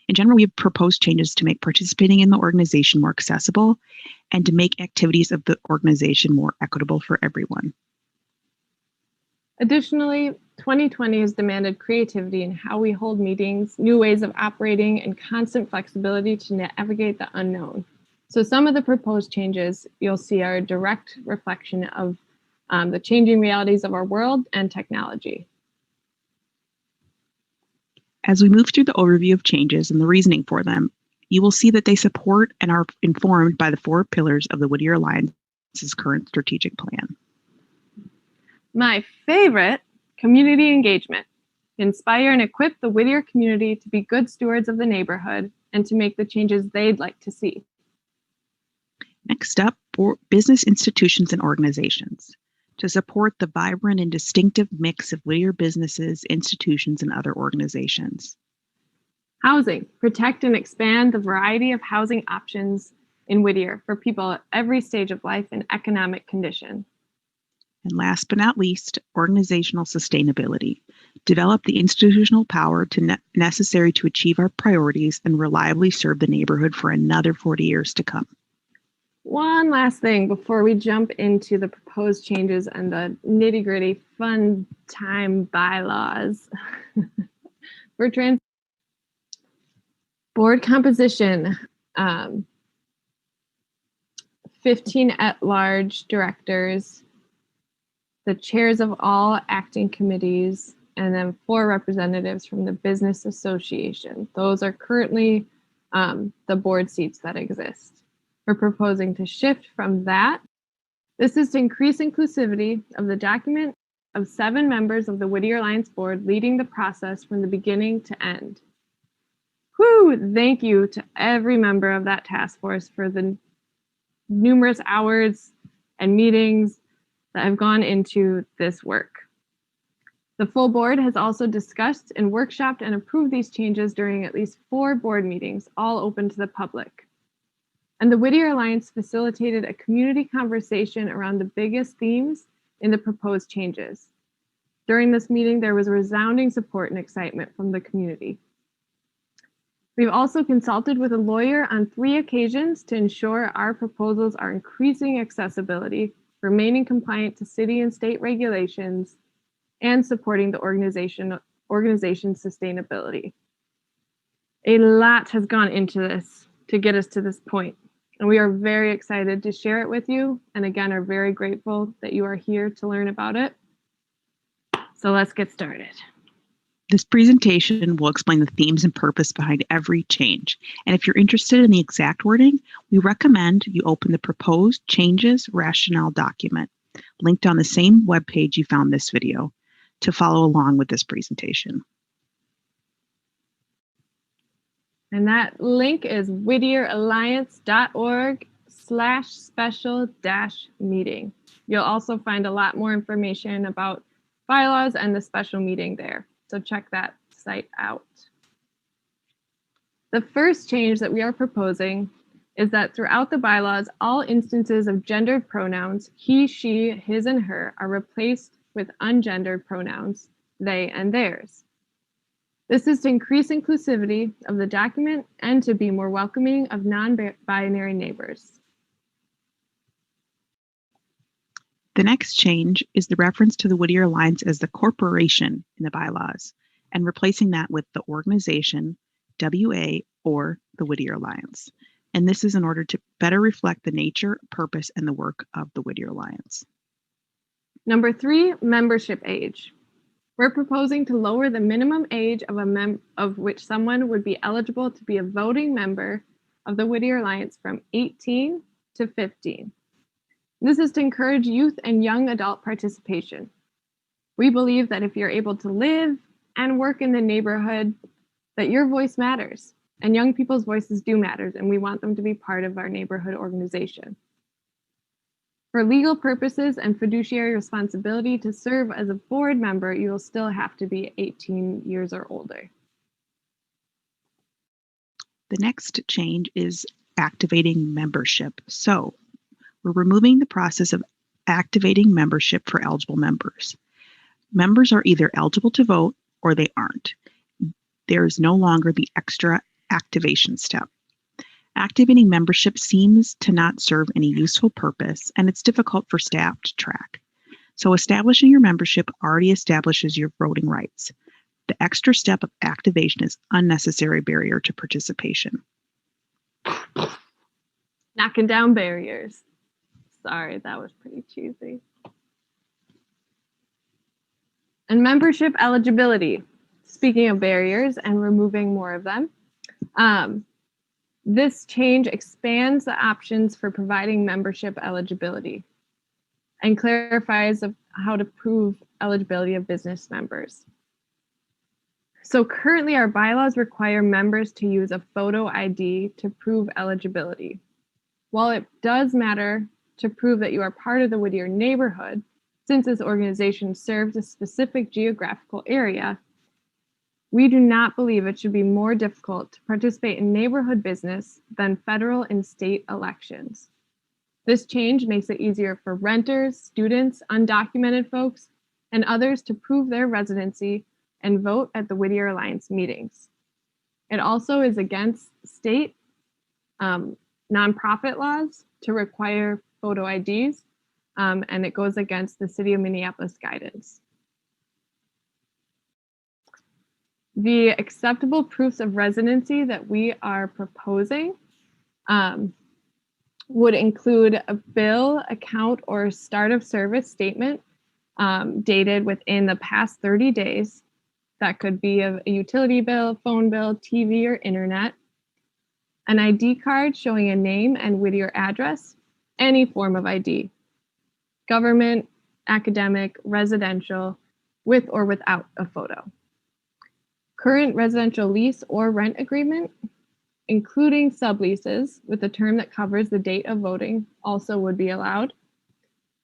In general, we have proposed changes to make participating in the organization more accessible and to make activities of the organization more equitable for everyone. Additionally, 2020 has demanded creativity in how we hold meetings, new ways of operating, and constant flexibility to navigate the unknown. So some of the proposed changes you'll see are a direct reflection of the changing realities of our world and technology. As we move through the overview of changes and the reasoning for them, you will see that they support and are informed by the 4 pillars of the Whittier Alliance's current strategic plan. My favorite, community engagement. Inspire and equip the Whittier community to be good stewards of the neighborhood and to make the changes they'd like to see. Next up, business institutions and organizations to support the vibrant and distinctive mix of Whittier businesses, institutions, and other organizations. Housing, protect and expand the variety of housing options in Whittier for people at every stage of life and economic condition. And last but not least, organizational sustainability. Develop the institutional power necessary to achieve our priorities and reliably serve the neighborhood for another 40 years to come. One last thing before we jump into the proposed changes and the nitty-gritty fun time bylaws. For board composition, 15 at-large directors, the chairs of all acting committees, and then 4 representatives from the business association. Those are currently the board seats that exist. We're proposing to shift from that. This is to increase inclusivity of the document of 7 members of the Whittier Alliance Board leading the process from the beginning to end. Whew, thank you to every member of that task force for the numerous hours and meetings that have gone into this work. The full board has also discussed and workshopped and approved these changes during at least 4 board meetings, all open to the public. And the Whittier Alliance facilitated a community conversation around the biggest themes in the proposed changes. During this meeting, there was resounding support and excitement from the community. We've also consulted with a lawyer on 3 occasions to ensure our proposals are increasing accessibility, remaining compliant to city and state regulations, and supporting the organization's sustainability. A lot has gone into this to get us to this point, and we are very excited to share it with you, and again are very grateful that you are here to learn about it. So let's get started. This presentation will explain the themes and purpose behind every change. And if you're interested in the exact wording, we recommend you open the proposed changes rationale document, linked on the same webpage you found this video, to follow along with this presentation. And that link is whittieralliance.org/special-meeting. You'll also find a lot more information about bylaws and the special meeting there. So check that site out. The first change that we are proposing is that throughout the bylaws, all instances of gendered pronouns, he, she, his, and her, are replaced with ungendered pronouns, they and theirs. This is to increase inclusivity of the document and to be more welcoming of non-binary neighbors. The next change is the reference to the Whittier Alliance as the corporation in the bylaws and replacing that with the organization, WA, or the Whittier Alliance. And this is in order to better reflect the nature, purpose, and the work of the Whittier Alliance. Number 3, membership age. We're proposing to lower the minimum age of which someone would be eligible to be a voting member of the Whittier Alliance from 18 to 15. This is to encourage youth and young adult participation. We believe that if you're able to live and work in the neighborhood, that your voice matters, and young people's voices do matter, and we want them to be part of our neighborhood organization. For legal purposes and fiduciary responsibility to serve as a board member, you will still have to be 18 years or older. The next change is activating membership. So we're removing the process of activating membership for eligible members. Members are either eligible to vote or they aren't. There is no longer the extra activation step. Activating membership seems to not serve any useful purpose, and it's difficult for staff to track. So establishing your membership already establishes your voting rights. The extra step of activation is unnecessary barrier to participation. Knocking down barriers. Sorry, that was pretty cheesy. And membership eligibility. Speaking of barriers and removing more of them, this change expands the options for providing membership eligibility and clarifies how to prove eligibility of business members. So currently our bylaws require members to use a photo ID to prove eligibility. While it does matter to prove that you are part of the Whittier neighborhood, since this organization serves a specific geographical area, we do not believe it should be more difficult to participate in neighborhood business than federal and state elections. This change makes it easier for renters, students, undocumented folks, and others to prove their residency and vote at the Whittier Alliance meetings. It also is against state nonprofit laws to require photo IDs, and it goes against the City of Minneapolis guidance. The acceptable proofs of residency that we are proposing would include a bill, account, or start of service statement dated within the past 30 days. That could be a utility bill, phone bill, TV, or internet. An ID card showing a name and Whittier address, any form of ID. Government, academic, residential, with or without a photo. Current residential lease or rent agreement, including subleases with a term that covers the date of voting, also would be allowed.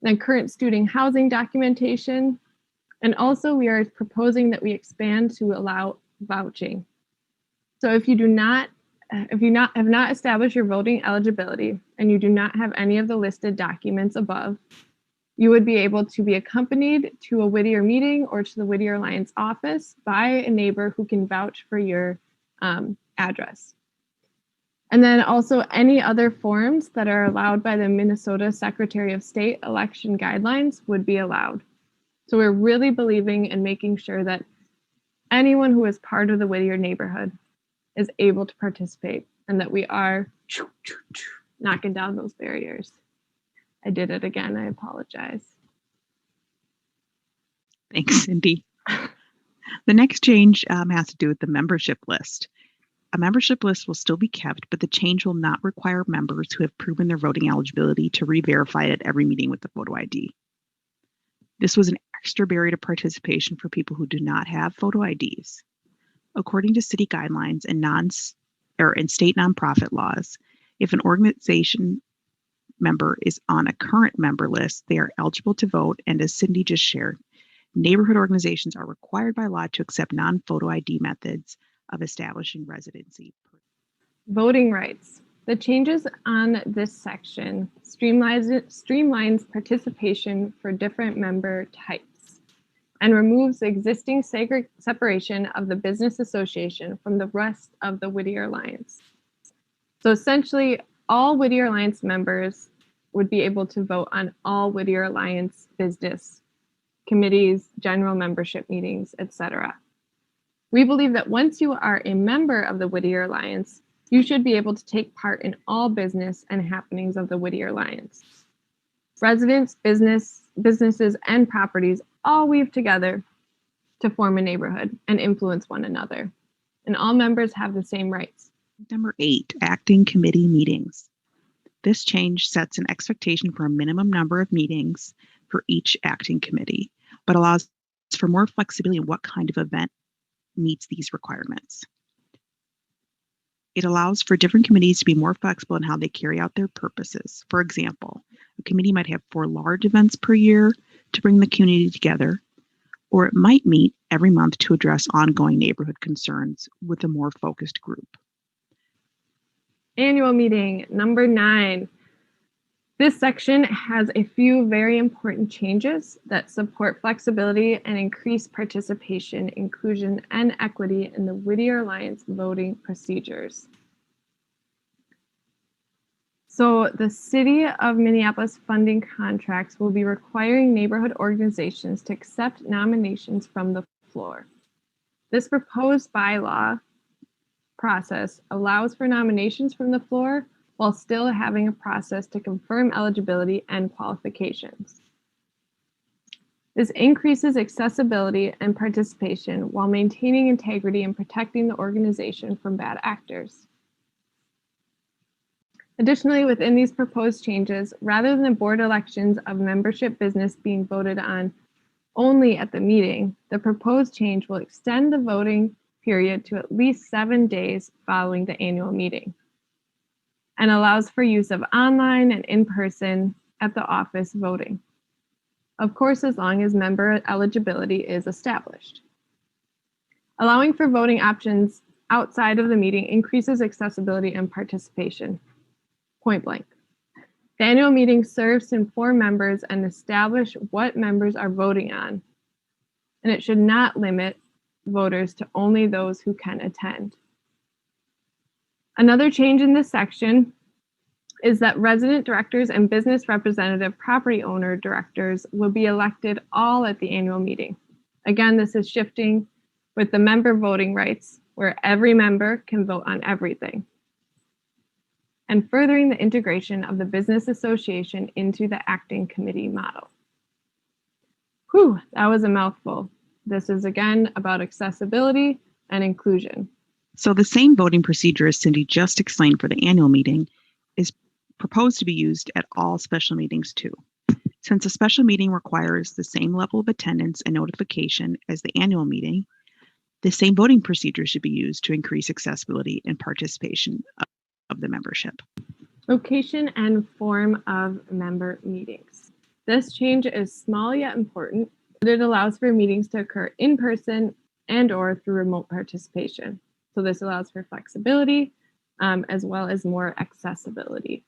Then current student housing documentation, and also we are proposing that we expand to allow vouching. So if you have not established your voting eligibility and you do not have any of the listed documents above, you would be able to be accompanied to a Whittier meeting or to the Whittier Alliance office by a neighbor who can vouch for your address. And then also any other forms that are allowed by the Minnesota Secretary of State election guidelines would be allowed. So we're really believing in making sure that anyone who is part of the Whittier neighborhood is able to participate and that we are knocking down those barriers. I did it again, I apologize. Thanks, Cindy. The next change has to do with the membership list. A membership list will still be kept, but the change will not require members who have proven their voting eligibility to re-verify it at every meeting with the photo ID. This was an extra barrier to participation for people who do not have photo IDs. According to city guidelines and state nonprofit laws, if an organization member is on a current member list, they are eligible to vote, and as Cindy just shared, neighborhood organizations are required by law to accept non-photo ID methods of establishing residency. Voting rights. The changes on this section streamlines participation for different member types and removes the existing separation of the business association from the rest of the Whittier Alliance. So essentially, all Whittier Alliance members would be able to vote on all Whittier Alliance business committees, general membership meetings, etc. We believe that once you are a member of the Whittier Alliance, you should be able to take part in all business and happenings of the Whittier Alliance. Residents, businesses, and properties all weave together to form a neighborhood and influence one another. And all members have the same rights. Number 8, acting committee meetings. This change sets an expectation for a minimum number of meetings for each acting committee, but allows for more flexibility in what kind of event meets these requirements. It allows for different committees to be more flexible in how they carry out their purposes. For example, a committee might have 4 large events per year to bring the community together, or it might meet every month to address ongoing neighborhood concerns with a more focused group. Annual meeting, number 9. This section has a few very important changes that support flexibility and increase participation, inclusion, and equity in the Whittier Alliance voting procedures. So the City of Minneapolis funding contracts will be requiring neighborhood organizations to accept nominations from the floor. This proposed bylaw process allows for nominations from the floor while still having a process to confirm eligibility and qualifications. This increases accessibility and participation while maintaining integrity and protecting the organization from bad actors. Additionally, within these proposed changes, rather than the board elections of membership business being voted on only at the meeting, the proposed change will extend the voting period to at least 7 days following the annual meeting, and allows for use of online and in-person at the office voting. Of course, as long as member eligibility is established. Allowing for voting options outside of the meeting increases accessibility and participation. Point blank. The annual meeting serves to inform members and establish what members are voting on, and it should not limit voters to only those who can attend. Another change in this section is that resident directors and business representative property owner directors will be elected all at the annual meeting. Again, this is shifting with the member voting rights, where every member can vote on everything, and furthering the integration of the business association into the acting committee model. Whew, that was a mouthful. This is again about accessibility and inclusion. So the same voting procedure as Cindy just explained for the annual meeting is proposed to be used at all special meetings too. Since a special meeting requires the same level of attendance and notification as the annual meeting, the same voting procedure should be used to increase accessibility and participation of the membership. Location and form of member meetings. This change is small yet important, but it allows for meetings to occur in person and/or through remote participation. So this allows for flexibility as well as more accessibility.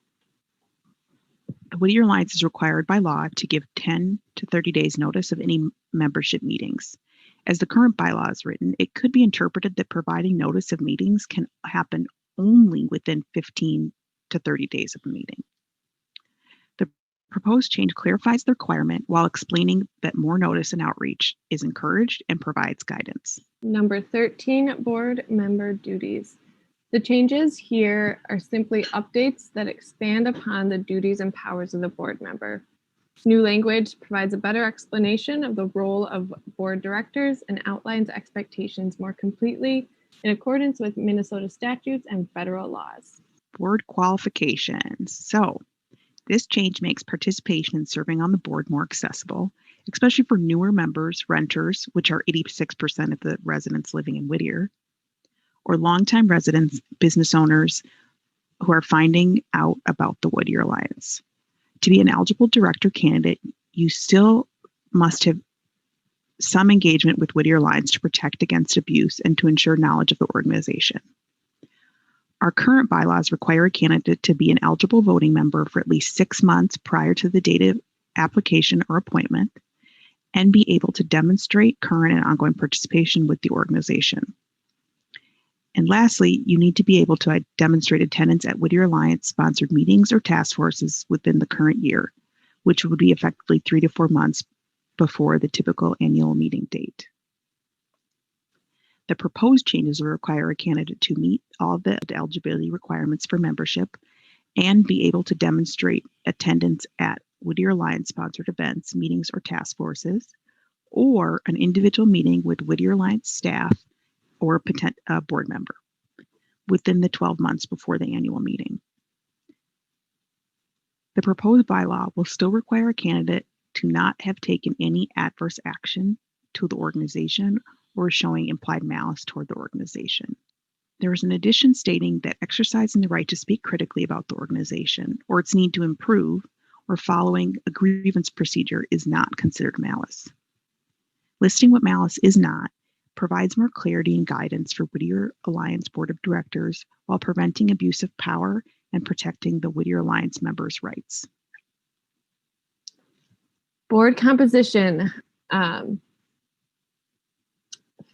The Whittier Alliance is required by law to give 10 to 30 days notice of any membership meetings. As the current bylaw is written, it could be interpreted that providing notice of meetings can happen only within 15 to 30 days of a meeting. The proposed change clarifies the requirement while explaining that more notice and outreach is encouraged and provides guidance. Number 13, board member duties. The changes here are simply updates that expand upon the duties and powers of the board member. New language provides a better explanation of the role of board directors and outlines expectations more completely in accordance with Minnesota statutes and federal laws. Board qualifications. So this change makes participation in serving on the board more accessible, especially for newer members, renters, which are 86% of the residents living in Whittier, or longtime residents, business owners who are finding out about the Whittier Alliance. To be an eligible director candidate, you still must have some engagement with Whittier Alliance to protect against abuse and to ensure knowledge of the organization. Our current bylaws require a candidate to be an eligible voting member for at least 6 months prior to the date of application or appointment and be able to demonstrate current and ongoing participation with the organization. And lastly, you need to be able to demonstrate attendance at Whittier Alliance sponsored meetings or task forces within the current year, which would be effectively 3 to 4 months before the typical annual meeting date. The proposed changes will require a candidate to meet all the eligibility requirements for membership and be able to demonstrate attendance at Whittier Alliance sponsored events, meetings, or task forces, or an individual meeting with Whittier Alliance staff or a board member within the 12 months before the annual meeting. The proposed bylaw will still require a candidate to not have taken any adverse action to the organization or showing implied malice toward the organization. There is an addition stating that exercising the right to speak critically about the organization or its need to improve or following a grievance procedure is not considered malice. Listing what malice is not provides more clarity and guidance for Whittier Alliance Board of Directors while preventing abuse of power and protecting the Whittier Alliance members' rights. Board composition,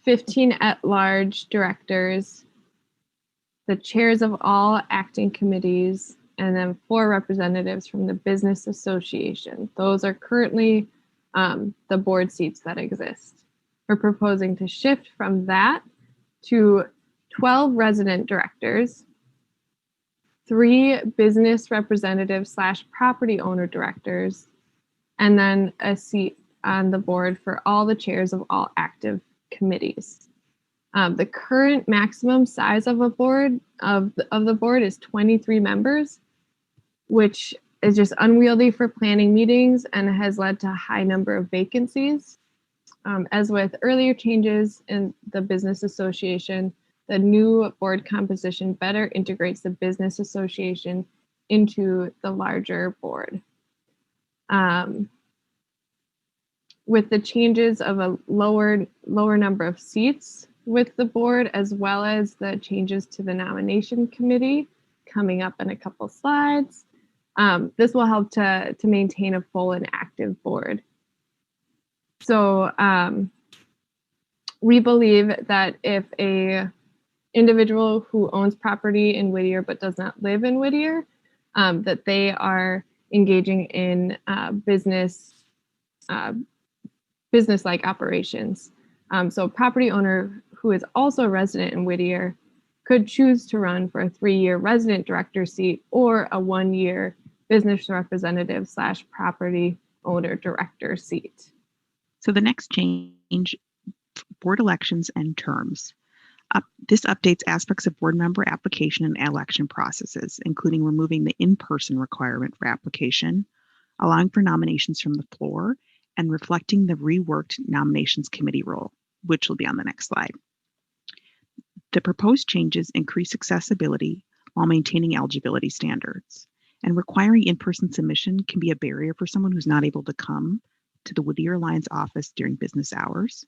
15 at-large directors, the chairs of all acting committees, and then 4 representatives from the business association. Those are currently the board seats that exist. We're proposing to shift from that to 12 resident directors, 3 business representatives / property owner directors, and then a seat on the board for all the chairs of all active committees. The current maximum size of a board of the board is 23 members, which is just unwieldy for planning meetings and has led to a high number of vacancies. As with earlier changes in the business association, the new board composition better integrates the business association into the larger board. With the changes of a lower number of seats with the board, as well as the changes to the nomination committee coming up in a couple slides, this will help to maintain a full and active board. So we believe that if a individual who owns property in Whittier but does not live in Whittier, that they are engaging in business-like operations. So a property owner who is also a resident in Whittier could choose to run for a 3-year resident director seat or a 1-year business representative / property owner director seat. So the next change, board elections and terms. This updates aspects of board member application and election processes, including removing the in-person requirement for application, allowing for nominations from the floor, and reflecting the reworked nominations committee role, which will be on the next slide. The proposed changes increase accessibility while maintaining eligibility standards, and requiring in-person submission can be a barrier for someone who's not able to come to the Whittier Alliance office during business hours.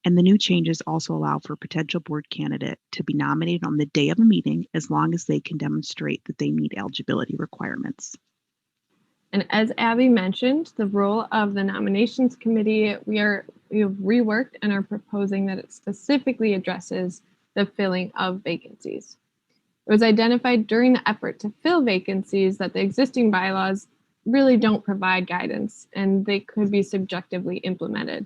And the new changes also allow for a potential board candidate to be nominated on the day of a meeting as long as they can demonstrate that they meet eligibility requirements. And as Abby mentioned, the role of the nominations committee, we have reworked and are proposing that it specifically addresses the filling of vacancies. It was identified during the effort to fill vacancies that the existing bylaws really don't provide guidance and they could be subjectively implemented.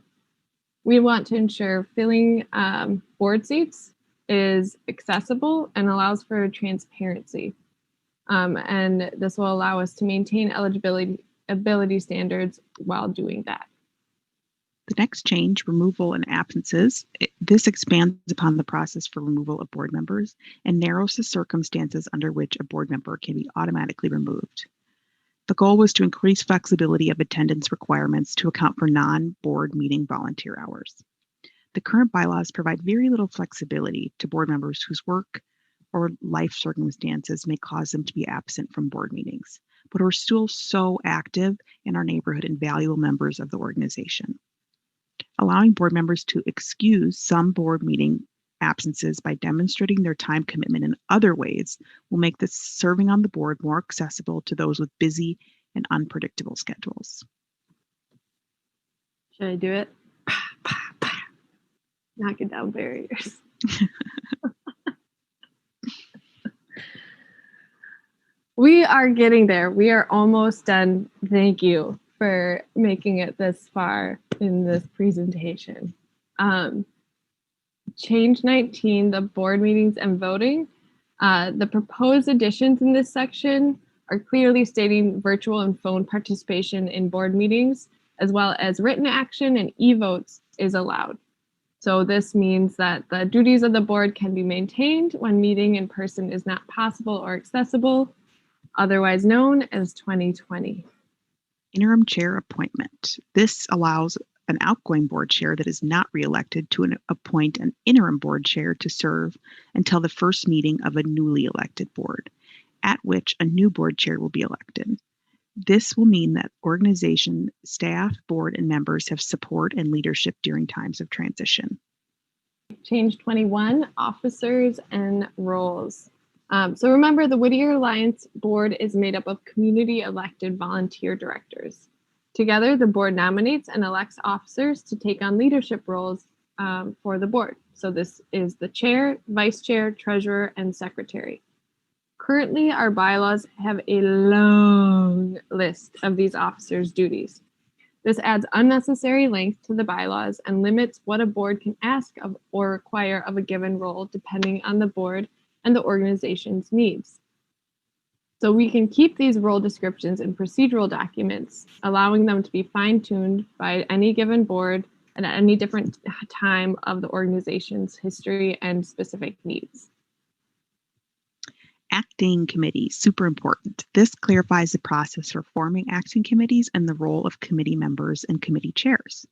We want to ensure filling board seats is accessible and allows for transparency. And this will allow us to maintain eligibility standards while doing that. The next change, removal and absences. This expands upon the process for removal of board members and narrows the circumstances under which a board member can be automatically removed. The goal was to increase flexibility of attendance requirements to account for non-board meeting volunteer hours. The current bylaws provide very little flexibility to board members whose work or life circumstances may cause them to be absent from board meetings, but are still so active in our neighborhood and valuable members of the organization. Allowing board members to excuse some board meeting absences by demonstrating their time commitment in other ways will make this serving on the board more accessible to those with busy and unpredictable schedules. Should I do it? Knocking down barriers. We are getting there. We are almost done. Thank you for making it this far in this presentation. Change 19, the board meetings and voting. The proposed additions in this section are clearly stating virtual and phone participation in board meetings, as well as written action and e-votes is allowed. So this means that the duties of the board can be maintained when meeting in person is not possible or accessible, otherwise known as 2020. Interim chair appointment. This allows an outgoing board chair that is not reelected to appoint an interim board chair to serve until the first meeting of a newly elected board, at which a new board chair will be elected. This will mean that organization, staff, board, and members have support and leadership during times of transition. Change 21, officers and roles. So remember, the Whittier Alliance board is made up of community elected volunteer directors. Together, the board nominates and elects officers to take on leadership roles for the board. So this is the chair, vice chair, treasurer, and secretary. Currently, our bylaws have a long list of these officers' duties. This adds unnecessary length to the bylaws and limits what a board can ask of or require of a given role depending on the board and the organization's needs. So we can keep these role descriptions in procedural documents, allowing them to be fine-tuned by any given board and at any different time of the organization's history and specific needs. Acting committees, super important. This clarifies the process for forming acting committees and the role of committee members and committee chairs.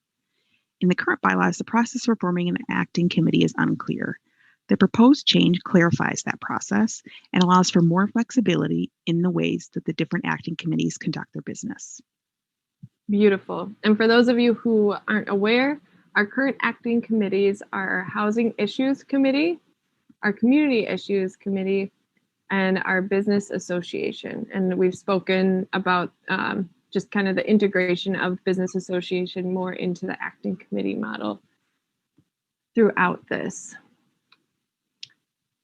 In the current bylaws, the process for forming an acting committee is unclear. The proposed change clarifies that process and allows for more flexibility in the ways that the different acting committees conduct their business. Beautiful. And for those of you who aren't aware, our current acting committees are our Housing Issues Committee, our Community Issues Committee, and our Business Association. And we've spoken about just kind of the integration of Business Association more into the acting committee model throughout this.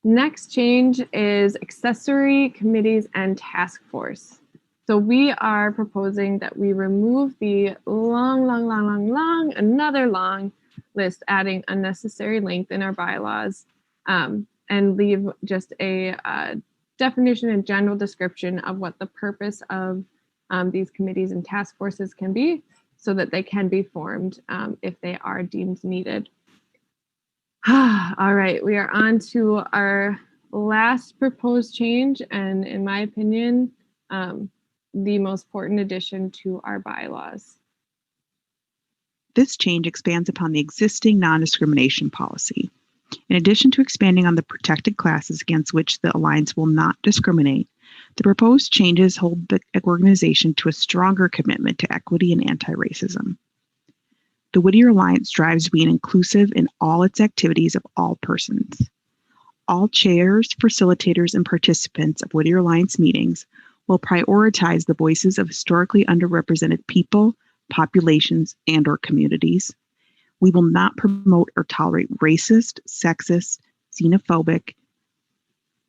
Next change is accessory committees and task force. So we are proposing that we remove the another long list, adding unnecessary length in our bylaws, and leave just a definition and general description of what the purpose of these committees and task forces can be, so that they can be formed if they are deemed needed. All right, we are on to our last proposed change, and in my opinion, the most important addition to our bylaws. This change expands upon the existing non-discrimination policy. In addition to expanding on the protected classes against which the Alliance will not discriminate, the proposed changes hold the organization to a stronger commitment to equity and anti-racism. The Whittier Alliance strives to be inclusive in all its activities of all persons. All chairs, facilitators, and participants of Whittier Alliance meetings will prioritize the voices of historically underrepresented people, populations, and/or communities. We will not promote or tolerate racist, sexist, xenophobic,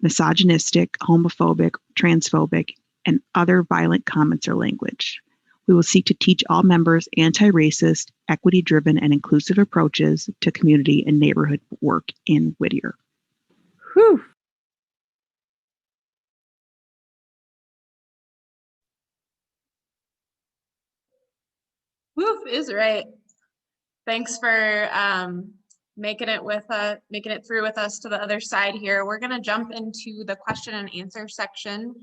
misogynistic, homophobic, transphobic, and other violent comments or language. We will seek to teach all members anti-racist, equity-driven, and inclusive approaches to community and neighborhood work in Whittier. Whew. Woof is right. Thanks for making it through with us to the other side here. We're going to jump into the question and answer section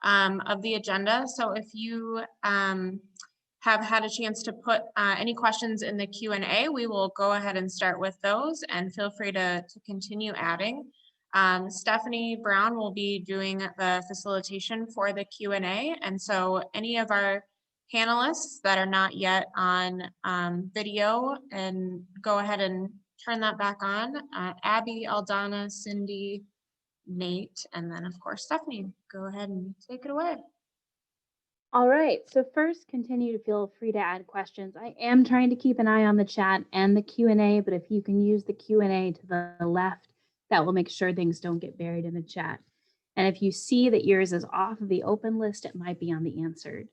of the agenda. So if you have had a chance to put any questions in the Q&A, we will go ahead and start with those, and feel free to continue adding. Stephanie Brown will be doing the facilitation for the Q&A, and so any of our panelists that are not yet on video, and go ahead and turn that back on. Abby, Aldana, Cindy, Nate, and then of course Stephanie. Go ahead and take it away. All right, so first, continue to feel free to add questions. I am trying to keep an eye on the chat and the Q&A, but if you can use the Q&A to the left, that will make sure things don't get buried in the chat. And if you see that yours is off of the open list, it might be on the answered.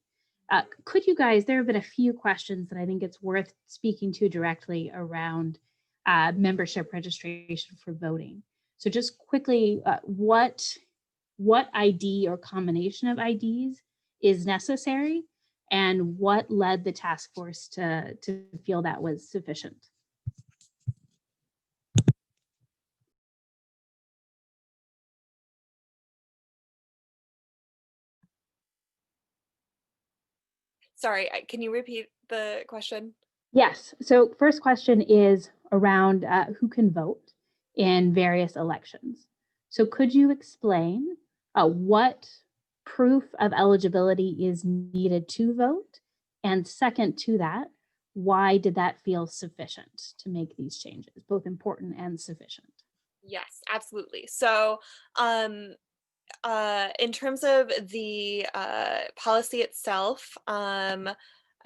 Could you guys, there have been a few questions that I think it's worth speaking to directly around membership registration for voting. So just quickly, what ID or combination of IDs is necessary, and what led the task force to feel that was sufficient? Sorry, can you repeat the question? Yes. So first question is around who can vote in various elections. So could you explain what proof of eligibility is needed to vote? And second to that, why did that feel sufficient to make these changes, both important and sufficient? Yes, absolutely. So in terms of the policy itself,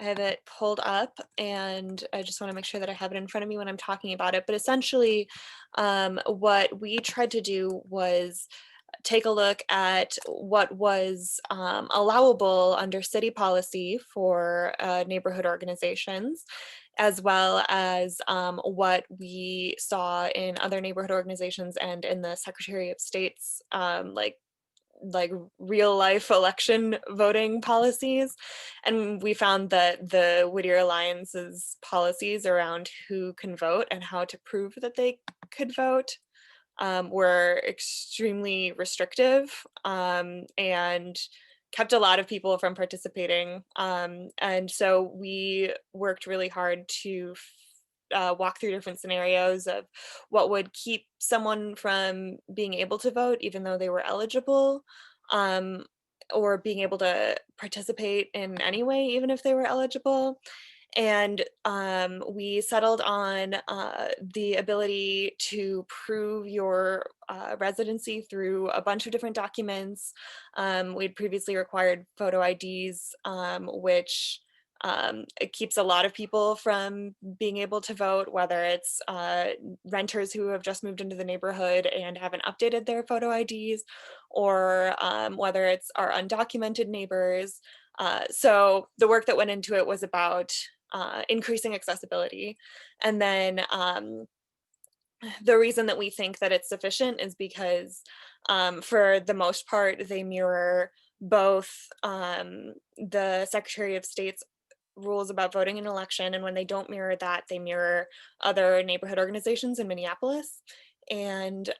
I have it pulled up, and I just want to make sure that I have it in front of me when I'm talking about it. But essentially, what we tried to do was take a look at what was allowable under city policy for neighborhood organizations, as well as what we saw in other neighborhood organizations and in the Secretary of State's like real life election voting policies. And we found that the Whittier Alliance's policies around who can vote and how to prove that they could vote were extremely restrictive and kept a lot of people from participating. And so we worked really hard to walk through different scenarios of what would keep someone from being able to vote, even though they were eligible, um, or being able to participate in any way, even if they were eligible. And we settled on the ability to prove your residency through a bunch of different documents. We'd previously required photo IDs, which it keeps a lot of people from being able to vote, whether it's renters who have just moved into the neighborhood and haven't updated their photo IDs, or whether it's our undocumented neighbors. So the work that went into it was about increasing accessibility. And then the reason that we think that it's sufficient is because for the most part, they mirror both the Secretary of State's rules about voting in election, and when they don't mirror that, they mirror other neighborhood organizations in Minneapolis. And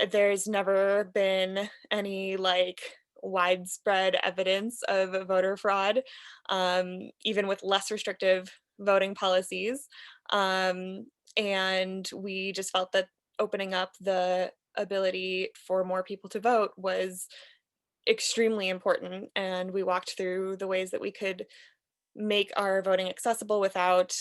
there's never been any like widespread evidence of voter fraud, even with less restrictive voting policies. And we just felt that opening up the ability for more people to vote was extremely important. And we walked through the ways that we could make our voting accessible without,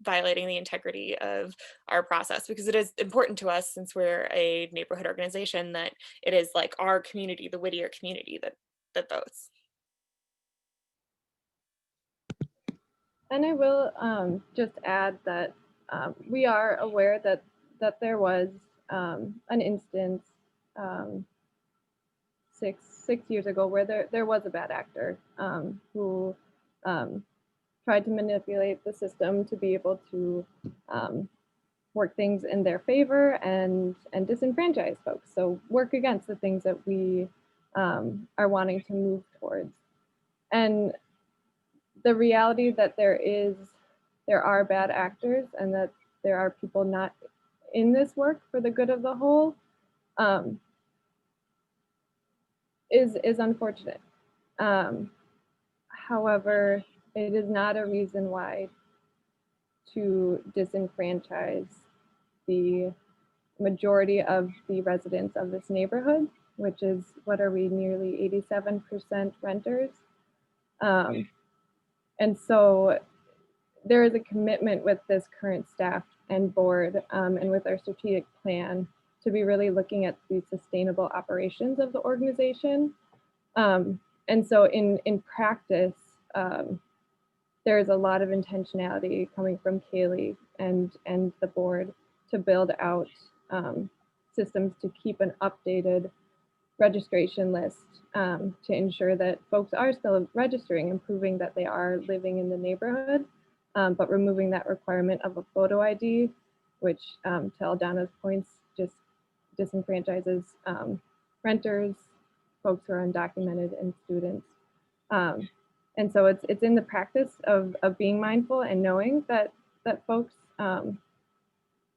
violating the integrity of our process, because it is important to us, since we're a neighborhood organization, that it is like our community, the Whittier community, that votes. And I will just add that we are aware that there was an instance 6 years ago where there was a bad actor who tried to manipulate the system to be able to work things in their favor and disenfranchise folks. So work against the things that we are wanting to move towards. And the reality that there are bad actors and that there are people not in this work for the good of the whole is unfortunate. However, it is not a reason why to disenfranchise the majority of the residents of this neighborhood, which is, what are we, nearly 87% renters. And so there is a commitment with this current staff and board and with our strategic plan to be really looking at the sustainable operations of the organization. And so in practice, there is a lot of intentionality coming from Kaylee and the board to build out systems to keep an updated registration list to ensure that folks are still registering and proving that they are living in the neighborhood, but removing that requirement of a photo ID, which to Aldana's points just disenfranchises renters, folks who are undocumented, and students. And so it's in the practice of being mindful and knowing that folks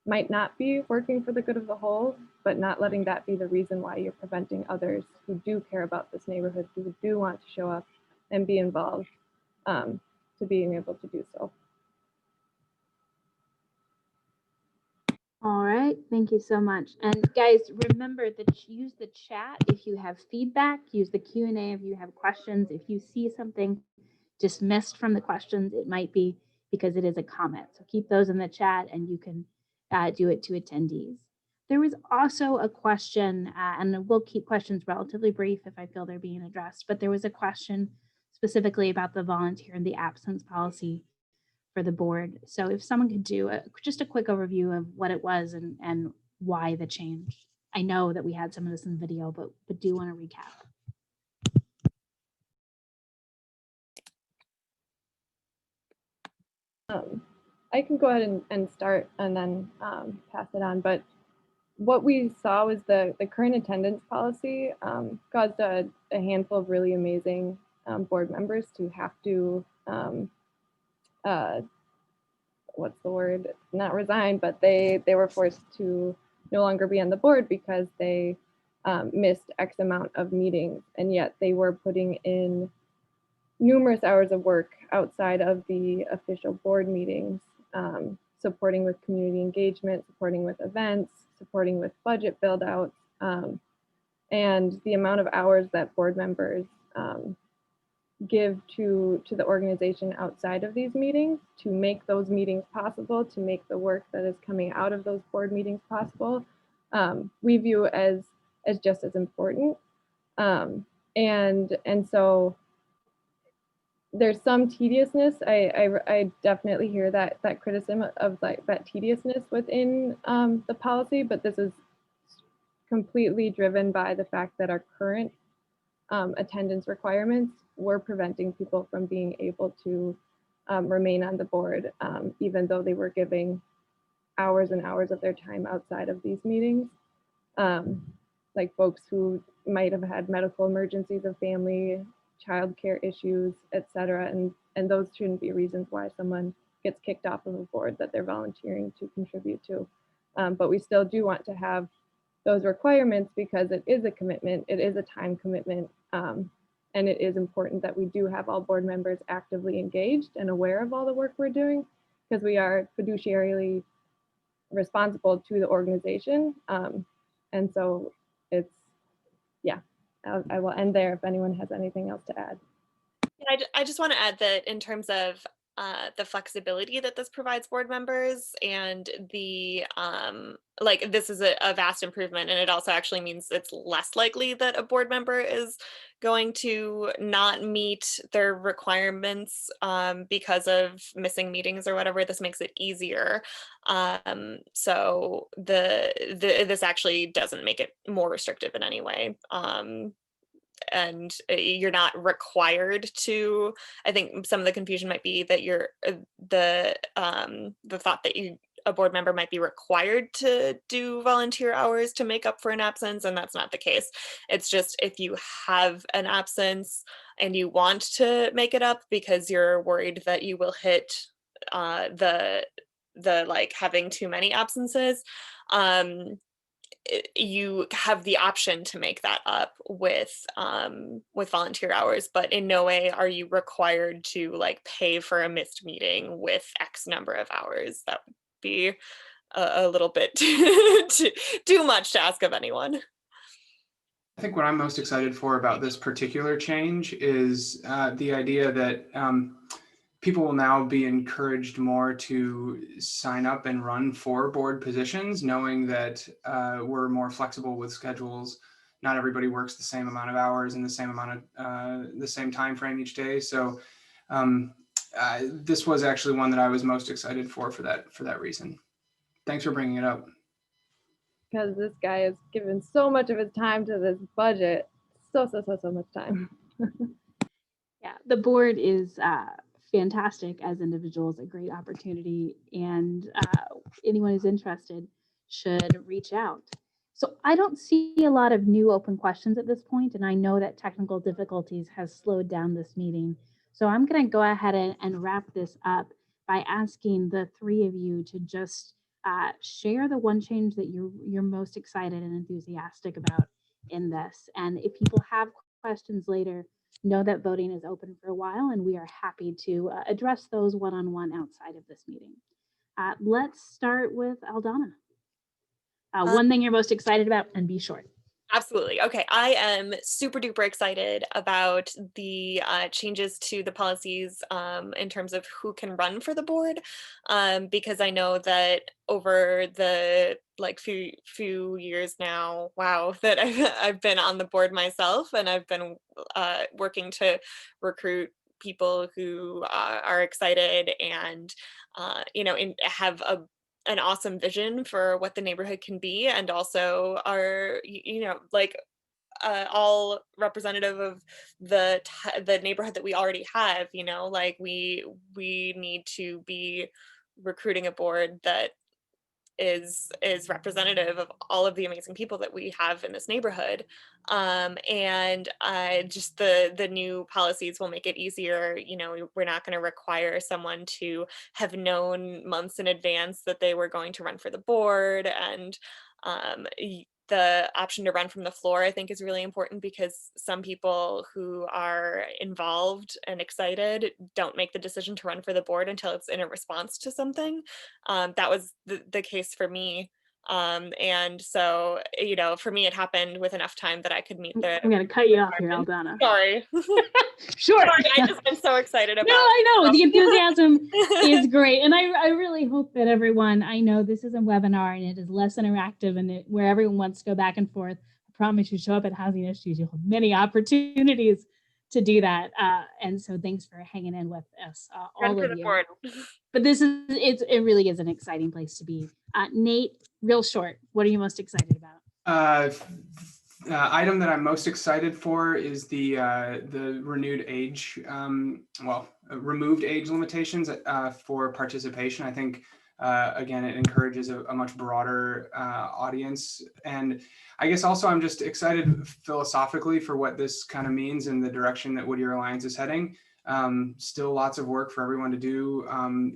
might not be working for the good of the whole, but not letting that be the reason why you're preventing others who do care about this neighborhood, who do want to show up and be involved, to being able to do so. All right, thank you so much. And guys, remember that use the chat if you have feedback, use the Q&A if you have questions. If you see something dismissed from the questions, it might be because it is a comment. So keep those in the chat and you can do it to attendees. There was also a question, and we'll keep questions relatively brief if I feel they're being addressed, but there was a question specifically about the volunteer and the absence policy for the board. So if someone could do just a quick overview of what it was and why the change. I know that we had some of this in video, but do want to recap. I can go ahead and start and then pass it on. But what we saw was the current attendance policy caused a handful of really amazing board members to have to, what's the word? Not resign, but they were forced to no longer be on the board because they missed X amount of meetings, and yet they were putting in numerous hours of work outside of the official board meetings, supporting with community engagement, supporting with events, supporting with budget build outs, and the amount of hours that board members give to the organization outside of these meetings to make those meetings possible, to make the work that is coming out of those board meetings possible, we view as just as important. And so there's some tediousness. I definitely hear that criticism of like that tediousness within the policy, but this is completely driven by the fact that our current attendance requirements were preventing people from being able to remain on the board, even though they were giving hours and hours of their time outside of these meetings. Like folks who might have had medical emergencies of family, childcare issues, etc. And those shouldn't be reasons why someone gets kicked off of a board that they're volunteering to contribute to. But we still do want to have those requirements because it is a commitment, it is a time commitment, and it is important that we do have all board members actively engaged and aware of all the work we're doing, because we are fiduciarily responsible to the organization. And so it's, yeah, I will end there if anyone has anything else to add. I just want to add that in terms of the flexibility that this provides board members and the like, this is a vast improvement, and it also actually means it's less likely that a board member is going to not meet their requirements because of missing meetings or whatever. This makes it easier. So this actually doesn't make it more restrictive in any way. And you're not required to. I think some of the confusion might be that you're the thought that a board member might be required to do volunteer hours to make up for an absence, and that's not the case. It's just if you have an absence and you want to make it up because you're worried that you will hit the like having too many absences, you have the option to make that up with volunteer hours, but in no way are you required to like pay for a missed meeting with X number of hours. That would be a little bit too much to ask of anyone. I think what I'm most excited for about this particular change is the idea that people will now be encouraged more to sign up and run for board positions, knowing that we're more flexible with schedules. Not everybody works the same amount of hours in the same amount of the same time frame each day. So this was actually one that I was most excited for that reason. Thanks for bringing it up. Because this guy has given so much of his time to this budget, so much time. Yeah, the board is fantastic as individuals, a great opportunity, and anyone who's interested should reach out. So I don't see a lot of new open questions at this point, and I know that technical difficulties has slowed down this meeting. So I'm going to go ahead and wrap this up by asking the three of you to just share the one change that you're most excited and enthusiastic about in this. And if people have questions later, know that voting is open for a while, and we are happy to address those one-on-one outside of this meeting. Let's start with Aldana. One thing you're most excited about, and be short. Absolutely. Okay. I am super duper excited about the changes to the policies in terms of who can run for the board, because I know that over the few years now, wow, that I've been on the board myself, and I've been working to recruit people who are excited and have an awesome vision for what the neighborhood can be, and also are all representative of the neighborhood that we already have. Like we need to be recruiting a board that is representative of all of the amazing people that we have in this neighborhood. And just the new policies will make it easier. We're not going to require someone to have known months in advance that they were going to run for the board. And the option to run from the floor, I think, is really important, because some people who are involved and excited don't make the decision to run for the board until it's in a response to something. That was the case for me. And so, for me, it happened with enough time that I could meet the. I'm going to cut you off here, Aldana. Sorry. Sure. Sorry, I'm so excited about. No, I know the enthusiasm is great, and I really hope that everyone. I know this is a webinar and it is less interactive, and where everyone wants to go back and forth. I promise you, show up at Housing Issues, you'll have many opportunities to do that. And so, thanks for hanging in with us, all of you. Board. But it really is an exciting place to be. Nate, real short, what are you most excited about? Item that I'm most excited for is the renewed age, removed age limitations for participation. I think, again, it encourages a much broader audience. And I guess also I'm just excited philosophically for what this kind of means in the direction that Whittier Alliance is heading. Still lots of work for everyone to do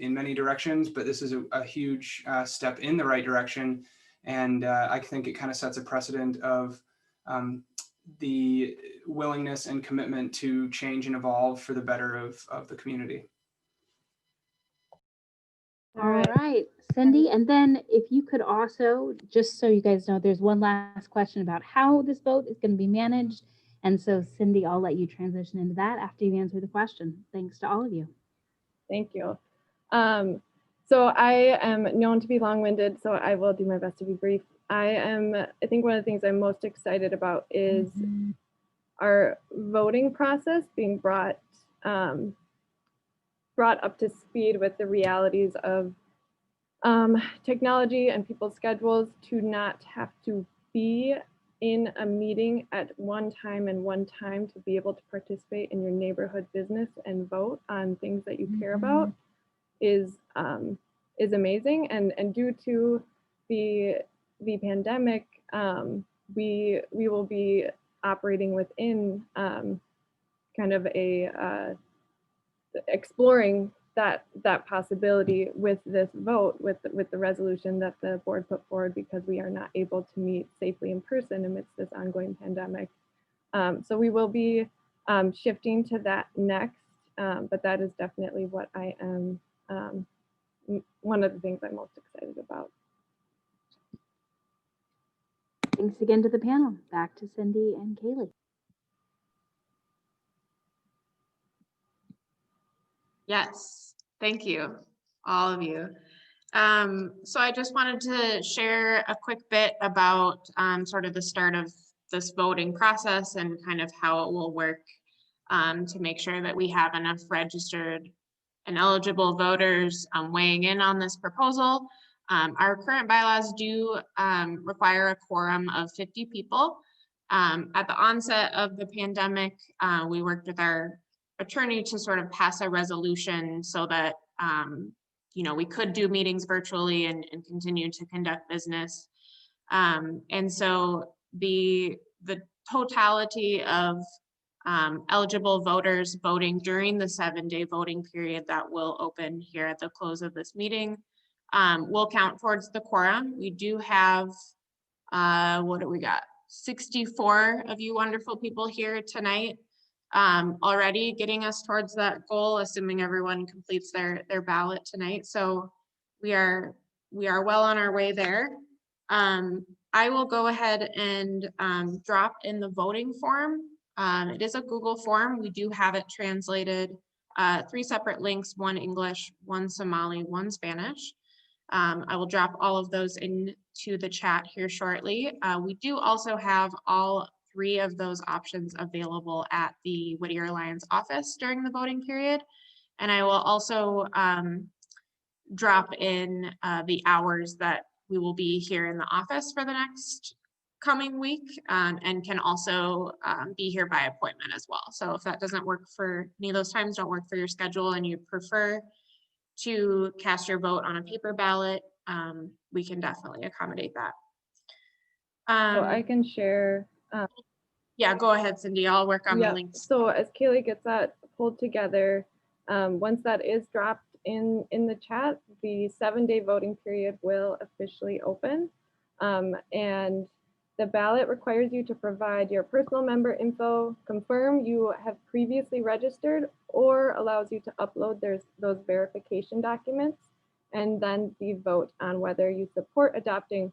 in many directions, but this is a huge step in the right direction. And I think it kind of sets a precedent of the willingness and commitment to change and evolve for the better of the community. All right, Cindy, and then if you could also, just so you guys know, there's one last question about how this vote is going to be managed. And so, Cindy, I'll let you transition into that after you answer the question. Thanks to all of you. Thank you. So I am known to be long-winded, so I will do my best to be brief. I think one of the things I'm most excited about is our voting process being brought up to speed with the realities of technology and people's schedules, to not have to be in a meeting at one time to be able to participate in your neighborhood business and vote on things that you care about is amazing. And due to the pandemic, we will be operating within kind of a exploring that possibility with this vote, with the resolution that the board put forward, because we are not able to meet safely in person amidst this ongoing pandemic. So we will be shifting to that next, but that is definitely what I am, one of the things I'm most excited about. Thanks again to the panel. Back to Cindy and Kaylee. Yes, thank you, all of you. So I just wanted to share a quick bit about sort of the start of this voting process and kind of how it will work to make sure that we have enough registered and eligible voters weighing in on this proposal. Our current bylaws do require a quorum of 50 people. At the onset of the pandemic, we worked with our attorney to sort of pass a resolution so that we could do meetings virtually and continue to conduct business. And so the totality of eligible voters voting during the 7-day voting period that will open here at the close of this meeting will count towards the quorum. We do have, what do we got? 64 of you wonderful people here tonight already, getting us towards that goal, assuming everyone completes their ballot tonight. So we are well on our way there. I will go ahead and drop in the voting form. It is a Google form. We do have it translated, 3 separate links, 1 English, 1 Somali, 1 Spanish. I will drop all of those into the chat here shortly. We do also have all 3 of those options available at the Whittier Alliance office during the voting period. And I will also drop in the hours that we will be here in the office for the next coming week, and can also be here by appointment as well. So if that doesn't work for any of those times, don't work for your schedule, and you prefer to cast your vote on a paper ballot, we can definitely accommodate that. So I can share. Yeah, go ahead, Cindy. I'll work on the links. So as Kaylee gets that pulled together, once that is dropped in the chat, the 7-day voting period will officially open. And the ballot requires you to provide your personal member info, confirm you have previously registered, or allows you to upload those verification documents, and then the vote on whether you support adopting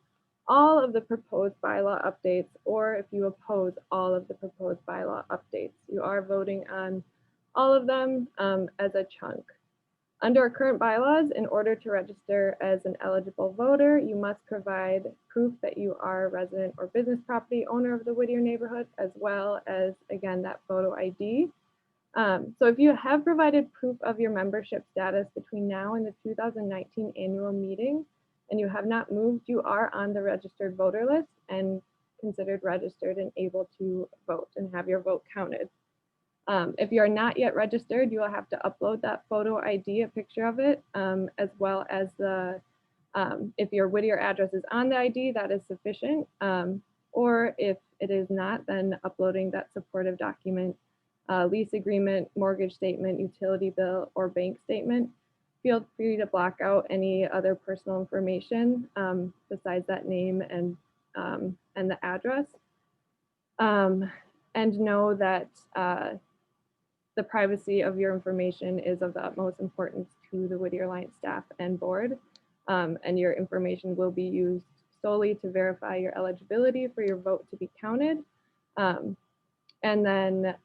all of the proposed bylaw updates, or if you oppose all of the proposed bylaw updates. You are voting on all of them as a chunk. Under our current bylaws, in order to register as an eligible voter, you must provide proof that you are a resident or business property owner of the Whittier neighborhood, as well as, again, that photo ID. So if you have provided proof of your membership status between now and the 2019 annual meeting, and you have not moved, you are on the registered voter list and considered registered and able to vote and have your vote counted. If you are not yet registered, you will have to upload that photo ID, a picture of it, as well as if your Whittier address is on the ID, that is sufficient. Or if it is not, then uploading that supportive document, lease agreement, mortgage statement, utility bill, or bank statement. Feel free to block out any other personal information besides that name and the address. And know that the privacy of your information is of the utmost importance to the Whittier Alliance staff and board, and your information will be used solely to verify your eligibility for your vote to be counted. And then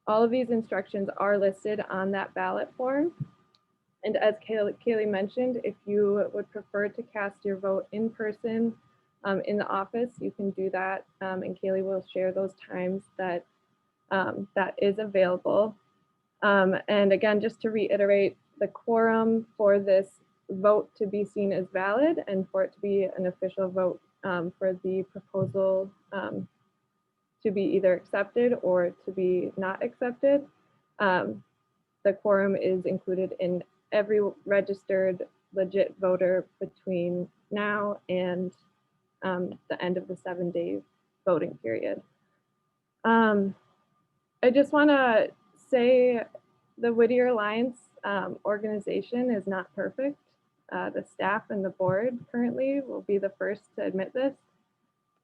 all of these instructions are listed on that ballot form. And as Kaylee mentioned, if you would prefer to cast your vote in person in the office, you can do that. And Kaylee will share those times that that is available. And again, just to reiterate, the quorum for this vote to be seen as valid and for it to be an official vote for the proposal to be either accepted or to be not accepted, the quorum is included in every registered legit voter between now and the end of the 7-day voting period. I just want to say the Whittier Alliance organization is not perfect. The staff and the board currently will be the first to admit this.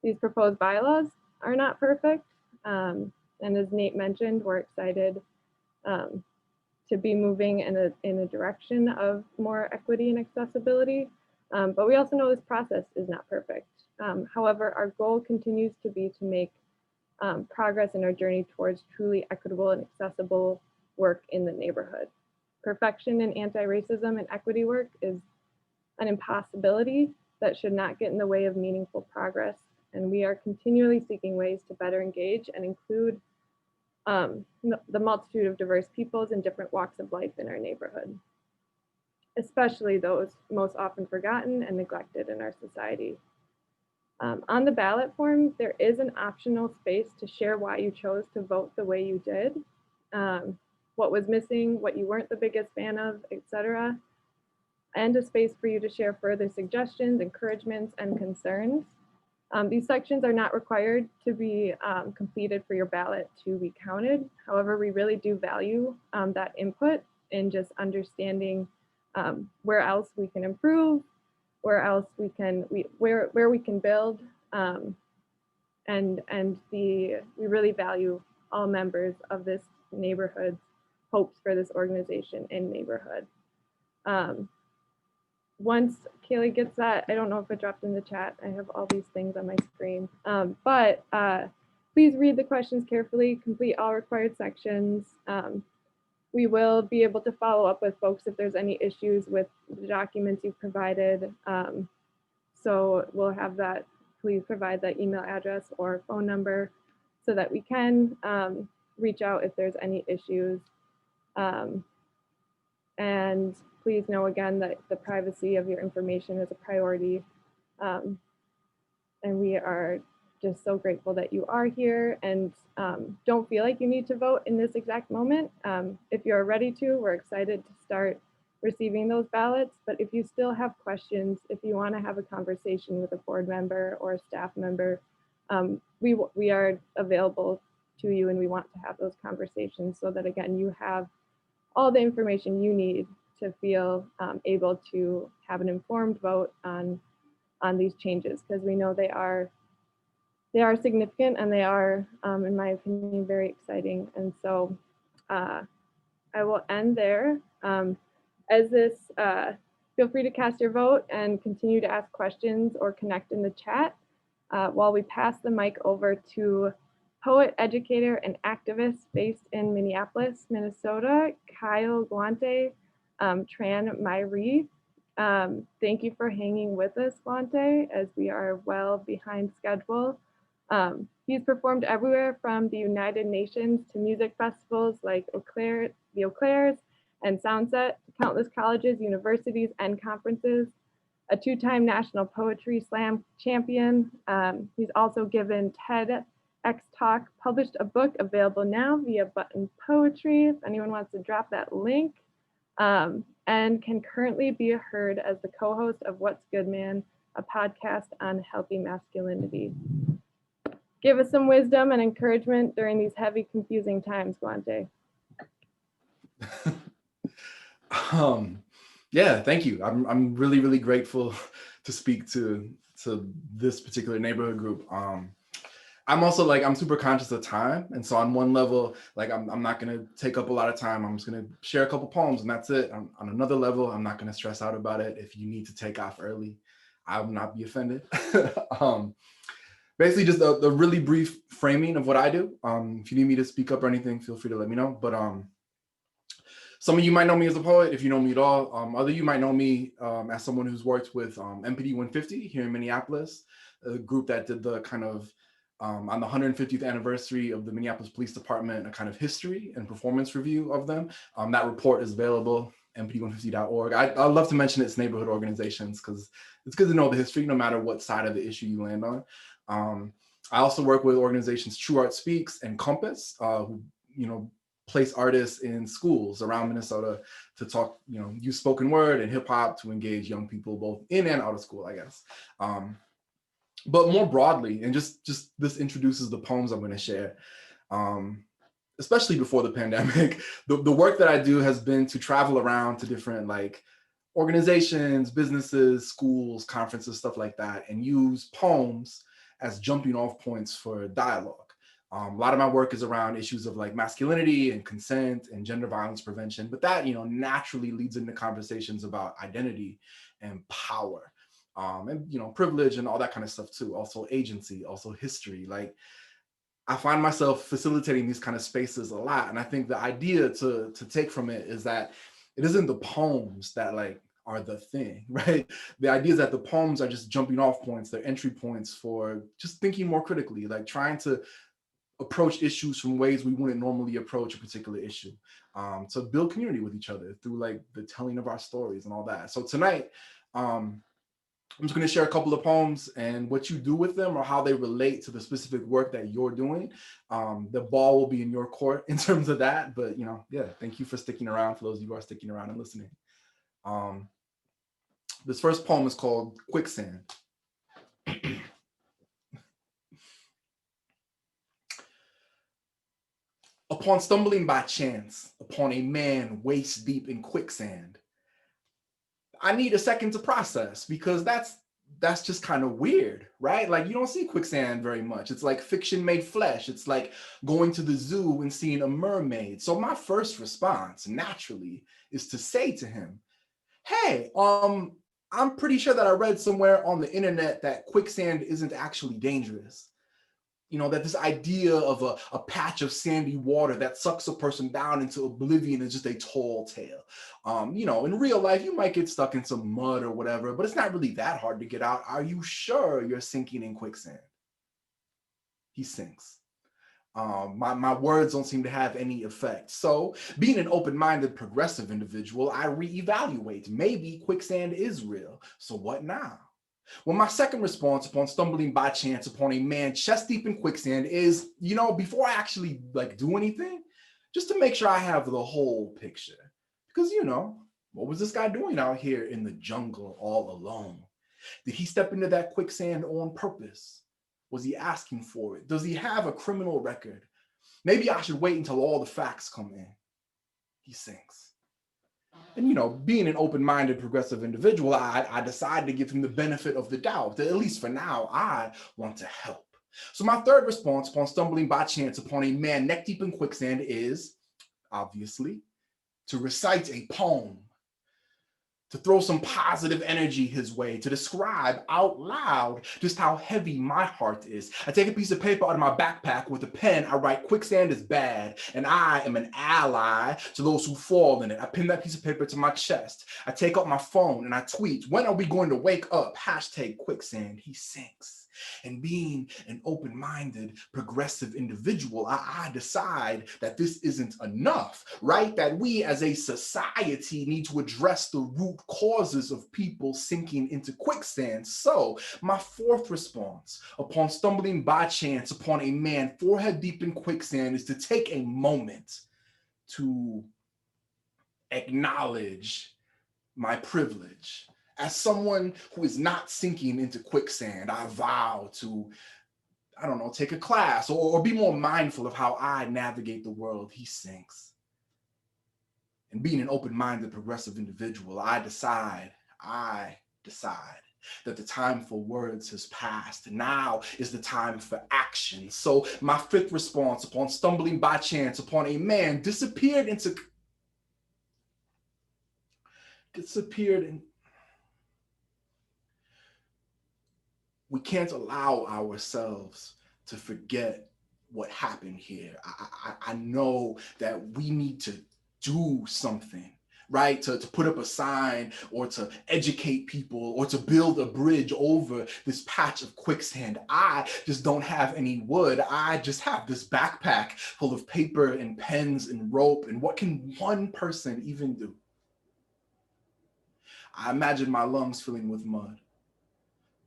These proposed bylaws are not perfect. And as Nate mentioned, we're excited to be moving in a direction of more equity and accessibility. But we also know this process is not perfect. However, our goal continues to be to make progress in our journey towards truly equitable and accessible work in the neighborhood. Perfection in anti-racism and equity work is an impossibility that should not get in the way of meaningful progress. And we are continually seeking ways to better engage and include the multitude of diverse peoples in different walks of life in our neighborhood, especially those most often forgotten and neglected in our society. On the ballot form, there is an optional space to share why you chose to vote the way you did, what was missing, what you weren't the biggest fan of, etc. And a space for you to share further suggestions, encouragements, and concerns. These sections are not required to be completed for your ballot to be counted. However, we really do value that input in just understanding where else we can improve, where else we can where we can build, and we really value all members of this neighborhood's hopes for this organization and neighborhood. once Kaylee gets that, I don't know if it dropped in the chat. I have all these things on my screen. But please read the questions carefully, complete all required sections. We will be able to follow up with folks if there's any issues with the documents you've provided. So we'll have that. Please provide that email address or phone number so that we can reach out if there's any issues. And please know again that the privacy of your information is a priority. And we are just so grateful that you are here, and don't feel like you need to vote in this exact moment. If you're ready to, we're excited to start receiving those ballots. But if you still have questions, if you want to have a conversation with a board member or a staff member, we are available to you, and we want to have those conversations so that, again, you have all the information you need to feel able to have an informed vote on these changes, because we know they are significant, and they are, in my opinion, very exciting. And so I will end there. As this, feel free to cast your vote and continue to ask questions or connect in the chat while we pass the mic over to poet, educator, and activist based in Minneapolis, Minnesota, Kyle Guante, Tran Myhre. Thank you for hanging with us, Guante, as we are well behind schedule. He's performed everywhere from the United Nations to music festivals like the Eau Claire's and Soundset, to countless colleges, universities, and conferences. A two-time National Poetry Slam champion. He's also given TEDx Talk, published a book available now via Button Poetry, if anyone wants to drop that link, and can currently be heard as the co-host of What's Good Man, a podcast on healthy masculinity. Give us some wisdom and encouragement during these heavy, confusing times, Guante. Yeah, thank you. I'm really, really grateful to speak to this particular neighborhood group. I'm also I'm super conscious of time. And so on one level, I'm not gonna take up a lot of time. I'm just gonna share a couple poems and that's it. On another level, I'm not gonna stress out about it. If you need to take off early, I will not be offended. Basically just the really brief framing of what I do. If you need me to speak up or anything, feel free to let me know. But some of you might know me as a poet, if you know me at all. Other you might know me as someone who's worked with MPD 150 here in Minneapolis, a group that did the kind of, on the 150th anniversary of the Minneapolis Police Department, a kind of history and performance review of them. That report is available, mpd150.org. I love to mention its neighborhood organizations because it's good to know the history no matter what side of the issue you land on. I also work with organizations True Art Speaks and Compass, who place artists in schools around Minnesota to talk, use spoken word and hip hop to engage young people both in and out of school, I guess. But more broadly, and just this introduces the poems I'm going to share, especially before the pandemic, the work that I do has been to travel around to different organizations, businesses, schools, conferences, stuff like that, and use poems as jumping off points for dialogue. A lot of my work is around issues of masculinity and consent and gender violence prevention, but that naturally leads into conversations about identity and power, and privilege and all that kind of stuff too. Also agency, also history. I find myself facilitating these kind of spaces a lot, and I think the idea to take from it is that it isn't the poems that are the thing, right? The idea is that the poems are just jumping off points, they're entry points for just thinking more critically, trying to approach issues from ways we wouldn't normally approach a particular issue, to build community with each other through the telling of our stories and all that. So tonight, I'm just going to share a couple of poems, and what you do with them or how they relate to the specific work that you're doing. The ball will be in your court in terms of that, but yeah, thank you for sticking around, for those of you who are sticking around and listening. This first poem is called Quicksand. Upon stumbling by chance upon a man waist deep in quicksand, I need a second to process, because that's just kind of weird, right? You don't see quicksand very much. It's like fiction made flesh. It's like going to the zoo and seeing a mermaid. So my first response naturally is to say to him, hey, I'm pretty sure that I read somewhere on the internet that quicksand isn't actually dangerous. You know, that this idea of a patch of sandy water that sucks a person down into oblivion is just a tall tale. You know, in real life, you might get stuck in some mud or whatever, but it's not really that hard to get out. Are you sure you're sinking in quicksand? He sinks. My words don't seem to have any effect. So being an open-minded progressive individual, I reevaluate. Maybe quicksand is real. So what now? Well, my second response upon stumbling by chance upon a man chest deep in quicksand is, you know, before I actually do anything, just to make sure I have the whole picture. Because, you know, what was this guy doing out here in the jungle all alone? Did he step into that quicksand on purpose? Was he asking for it? Does he have a criminal record? Maybe I should wait until all the facts come in. He sinks. And, you know, being an open-minded progressive individual, I decided to give him the benefit of the doubt. That at least for now, I want to help. So my third response upon stumbling by chance upon a man neck deep in quicksand is, obviously, to recite a poem, to throw some positive energy his way, to describe out loud just how heavy my heart is. I take a piece of paper out of my backpack with a pen. I write, quicksand is bad, and I am an ally to those who fall in it. I pin that piece of paper to my chest. I take out my phone and I tweet, when are we going to wake up? #quicksand, he sinks. And being an open-minded, progressive individual, I decide that this isn't enough, right? That we as a society need to address the root causes of people sinking into quicksand. So my fourth response upon stumbling by chance upon a man forehead deep in quicksand is to take a moment to acknowledge my privilege. As someone who is not sinking into quicksand, I vow to, I don't know, take a class or be more mindful of how I navigate the world. He sinks. And being an open-minded, progressive individual, I decide that the time for words has passed. Now is the time for action. So my fifth response upon stumbling by chance upon a man disappeared in we can't allow ourselves to forget what happened here. I know that we need to do something, right? To put up a sign or to educate people or to build a bridge over this patch of quicksand. I just don't have any wood. I just have this backpack full of paper and pens and rope. And what can one person even do? I imagine my lungs filling with mud.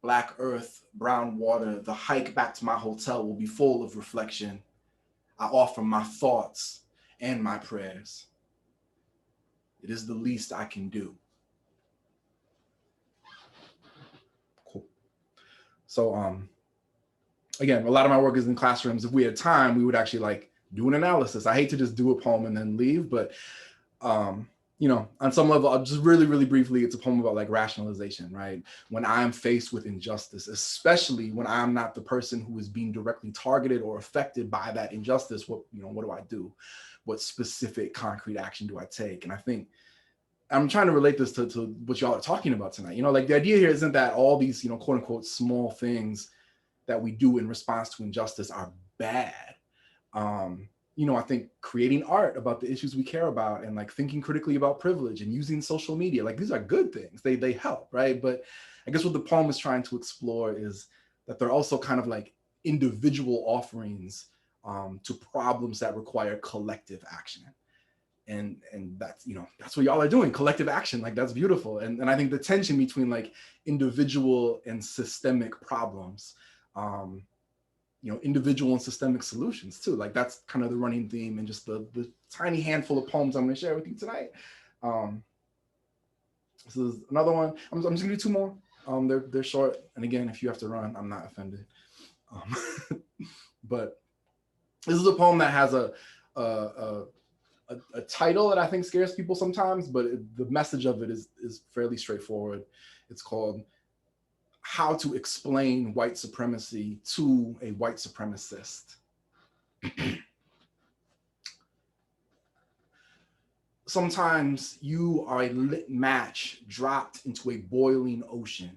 Black earth, brown water, the hike back to my hotel will be full of reflection. I offer my thoughts and my prayers. It is the least I can do. Cool. So, again, a lot of my work is in classrooms. If we had time, we would actually do an analysis. I hate to just do a poem and then leave, but you know, on some level, I'll just really briefly, it's a poem about rationalization, right? When I'm faced with injustice, especially when I'm not the person who is being directly targeted or affected by that injustice, what do I do? What specific concrete action do I take? And I think I'm trying to relate this to what y'all are talking about tonight. You know, the idea here isn't that all these, quote unquote, small things that we do in response to injustice are bad. I think creating art about the issues we care about and thinking critically about privilege and using social media, these are good things. They help, right? But I guess what the poem is trying to explore is that they're also kind of individual offerings to problems that require collective action. And that's, that's what y'all are doing, collective action. That's beautiful. And I think the tension between individual and systemic problems, individual and systemic solutions too. That's kind of the running theme and just the tiny handful of poems I'm going to share with you tonight. This is another one. I'm just gonna do two more. They're short. And again, if you have to run, I'm not offended. But this is a poem that has a title that I think scares people sometimes, but the message of it is fairly straightforward. It's called How to Explain White Supremacy to a White Supremacist. Sometimes you are a lit match dropped into a boiling ocean.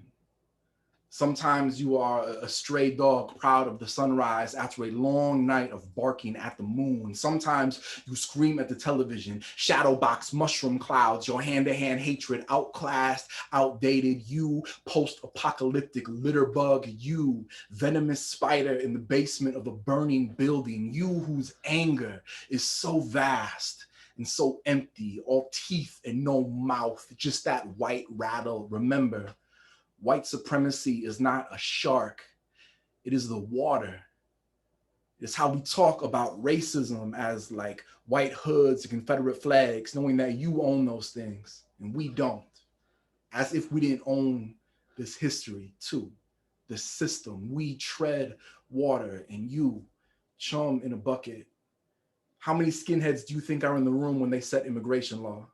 Sometimes you are a stray dog proud of the sunrise after a long night of barking at the moon. Sometimes you scream at the television, shadow box mushroom clouds, your hand-to-hand hatred, outclassed, outdated, you post-apocalyptic litter bug, you venomous spider in the basement of a burning building, you whose anger is so vast and so empty, all teeth and no mouth, just that white rattle. Remember, white supremacy is not a shark, it is the water. It's how we talk about racism as like white hoods and Confederate flags, knowing that you own those things and we don't, as if we didn't own this history too, the system. We tread water and you chum in a bucket. How many skinheads do you think are in the room when they set immigration law?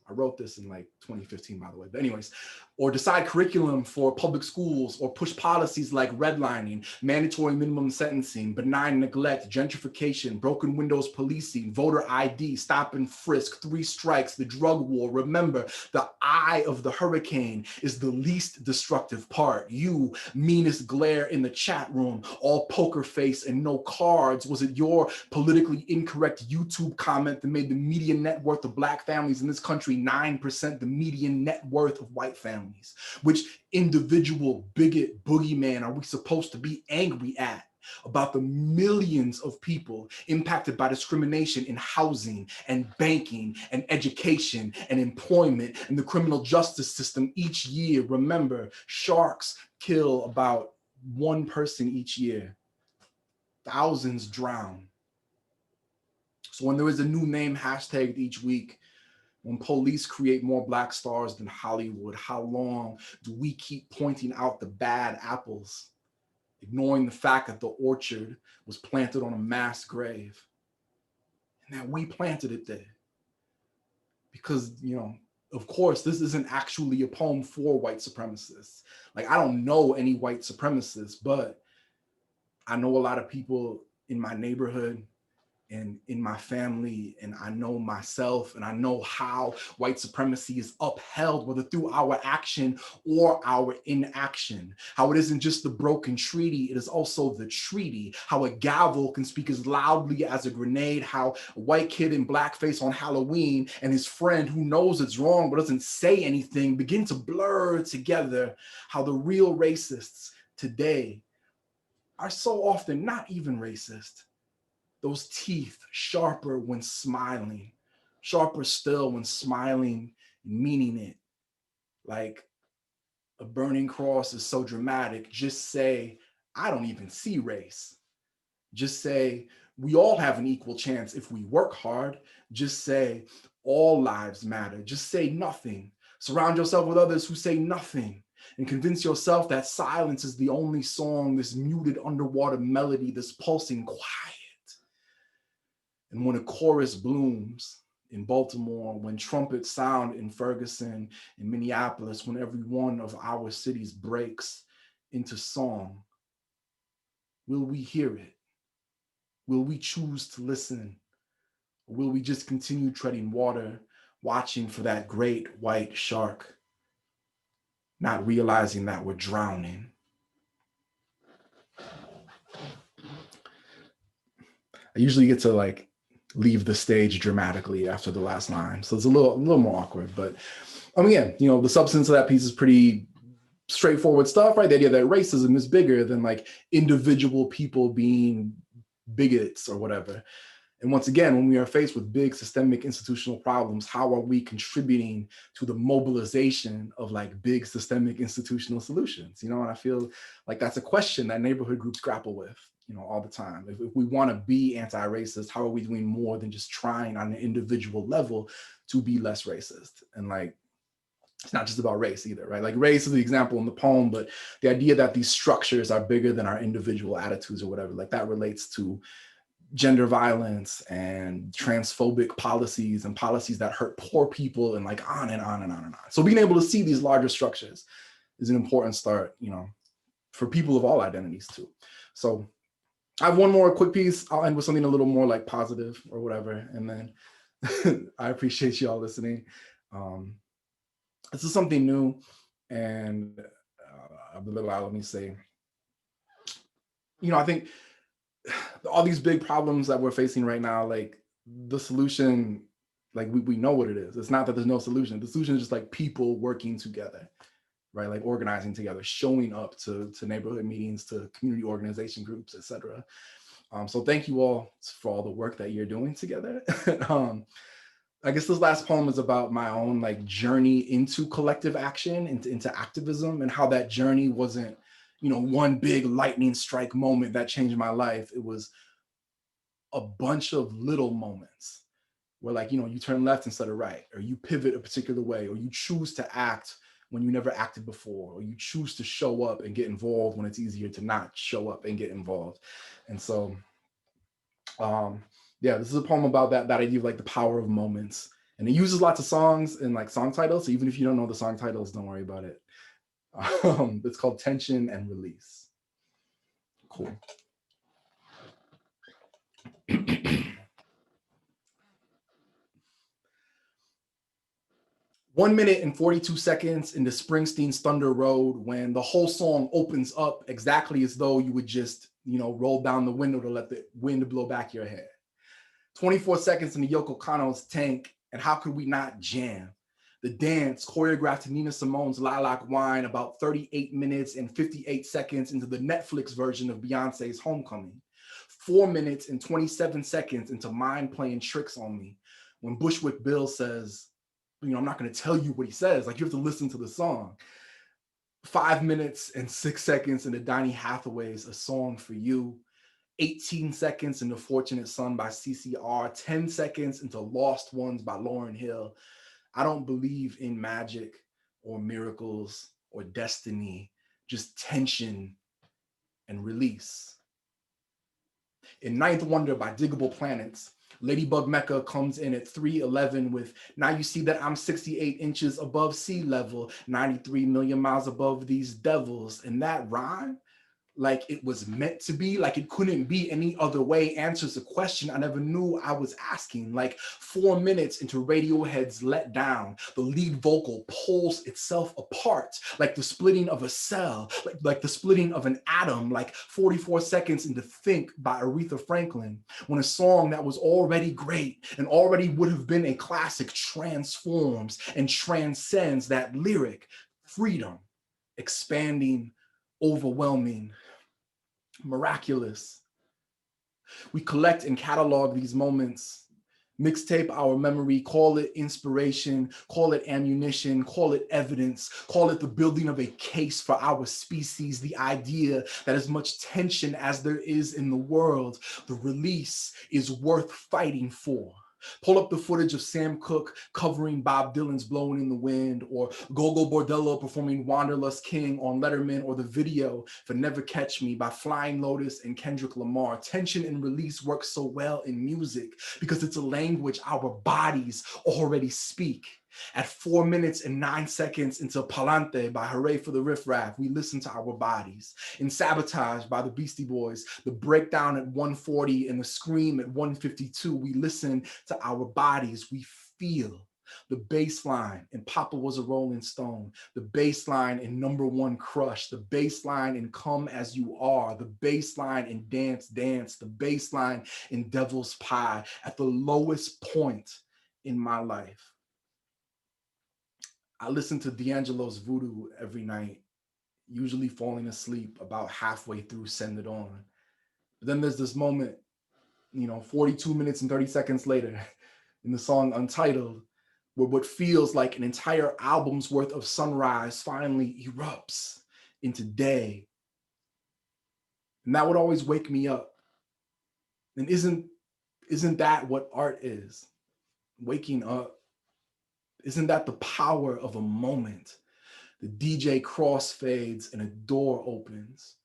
I wrote this in like 2015, by the way, but anyways, or decide curriculum for public schools, or push policies like redlining, mandatory minimum sentencing, benign neglect, gentrification, broken windows policing, voter ID, stop and frisk, 3 strikes, the drug war. Remember, the eye of the hurricane is the least destructive part. You, meanest glare in the chat room, all poker face and no cards. Was it your politically incorrect YouTube comment that made the median net worth of Black families in this country 9% the median net worth of white families? Which individual bigot boogeyman are we supposed to be angry at about the millions of people impacted by discrimination in housing and banking and education and employment and the criminal justice system each year? Remember, sharks kill about 1 person each year. Thousands drown. So when there is a new name hashtagged each week, when police create more Black stars than Hollywood, how long do we keep pointing out the bad apples, ignoring the fact that the orchard was planted on a mass grave and that we planted it there? Because, you know, of course, this isn't actually a poem for white supremacists. Like, I don't know any white supremacists, but I know a lot of people in my neighborhood and in my family, and I know myself, and I know how white supremacy is upheld, whether through our action or our inaction. How it isn't just the broken treaty, it is also the treaty. How a gavel can speak as loudly as a grenade. How a white kid in blackface on Halloween and his friend who knows it's wrong but doesn't say anything begin to blur together. How the real racists today are so often not even racist. Those teeth sharper when smiling, sharper still when smiling and meaning it. Like a burning cross is so dramatic. Just say, I don't even see race. Just say, we all have an equal chance if we work hard. Just say, all lives matter. Just say nothing. Surround yourself with others who say nothing. And convince yourself that silence is the only song, this muted underwater melody, this pulsing quiet. And when a chorus blooms in Baltimore, when trumpets sound in Ferguson, in Minneapolis, when every one of our cities breaks into song, will we hear it? Will we choose to listen? Or will we just continue treading water, watching for that great white shark, not realizing that we're drowning? I usually get to like leave the stage dramatically after the last line. So it's a little more awkward, but again, you know, the substance of that piece is pretty straightforward stuff, right? The idea that racism is bigger than like individual people being bigots or whatever. And once again, when we are faced with big systemic institutional problems, how are we contributing to the mobilization of like big systemic institutional solutions? You know, and I feel like that's a question that neighborhood groups grapple with, you know, all the time. If we want to be anti-racist, how are we doing more than just trying on an individual level to be less racist? And like, it's not just about race either, right? Like race is the example in the poem, but the idea that these structures are bigger than our individual attitudes or whatever, like that relates to gender violence and transphobic policies and policies that hurt poor people and like on and on and on and on. So being able to see these larger structures is an important start, you know, for people of all identities too. So I have one more quick piece. I'll end with something a little more like positive or whatever. And then I appreciate you all listening. This is something new, and let me say, I think all these big problems that we're facing right now, like the solution, like we know what it is. It's not that there's no solution. The solution is just like people working together, right? Like organizing together, showing up to neighborhood meetings, to community organization groups, etc. So thank you all for all the work that you're doing together. I guess this last poem is about my own like journey into collective action, into activism, and how that journey wasn't, one big lightning strike moment that changed my life. It was a bunch of little moments where, like, you turn left instead of right, or you pivot a particular way, or you choose to act when you never acted before, or you choose to show up and get involved when it's easier to not show up and get involved. And so, yeah, this is a poem about that idea of like the power of moments. And it uses lots of songs and like song titles. So even if you don't know the song titles, don't worry about it. It's called Tension and Release. Cool. 1 minute and 42 seconds into Springsteen's Thunder Road, when the whole song opens up exactly as though you would just, roll down the window to let the wind blow back your hair. 24 seconds into Yoko Kanno's Tank, and how could we not jam? The dance choreographed to Nina Simone's Lilac Wine, about 38 minutes and 58 seconds into the Netflix version of Beyonce's Homecoming. 4 minutes and 27 seconds into Mind Playing Tricks on Me, when Bushwick Bill says, I'm not going to tell you what he says. Like, you have to listen to the song. 5 minutes and 6 seconds into Donny Hathaway's A Song for You. 18 seconds into Fortunate Son by CCR. 10 seconds into Lost Ones by Lauryn Hill. I don't believe in magic or miracles or destiny, just tension and release. In Ninth Wonder by Diggable Planets, Ladybug Mecca comes in at 3:11 with Now You See That I'm 68 inches above sea level, 93 million miles above these devils. And that rhyme, like it was meant to be, like it couldn't be any other way, answers a question I never knew I was asking. Like 4 minutes into Radiohead's Let Down, the lead vocal pulls itself apart, like the splitting of a cell, like the splitting of an atom. Like 44 seconds into Think by Aretha Franklin, when a song that was already great and already would have been a classic transforms and transcends that lyric. Freedom, expanding, overwhelming, miraculous. We collect and catalog these moments, mixtape our memory, call it inspiration, call it ammunition, call it evidence, call it the building of a case for our species, the idea that as much tension as there is in the world, the release is worth fighting for. Pull up the footage of Sam Cooke covering Bob Dylan's Blowing in the Wind, or Gogo Bordello performing Wanderlust King on Letterman, or the video for Never Catch Me by Flying Lotus and Kendrick Lamar. Tension and release work so well in music because it's a language our bodies already speak. At 4 minutes and 9 seconds into Palante by Hooray for the Riff Raff, we listen to our bodies. In Sabotage by the Beastie Boys, the breakdown at 140 and the scream at 152, we listen to our bodies. We feel the bass line in Papa Was a Rolling Stone, the bass line in Number One Crush, the bass line in Come As You Are, the bass line in Dance Dance, the bass line in Devil's Pie. At the lowest point in my life, I listen to D'Angelo's Voodoo every night, usually falling asleep about halfway through Send It On. But then there's this moment, 42 minutes and 30 seconds later in the song Untitled, where what feels like an entire album's worth of sunrise finally erupts into day. And that would always wake me up. And isn't that what art is? Waking up. Isn't that the power of a moment? The DJ crossfades and a door opens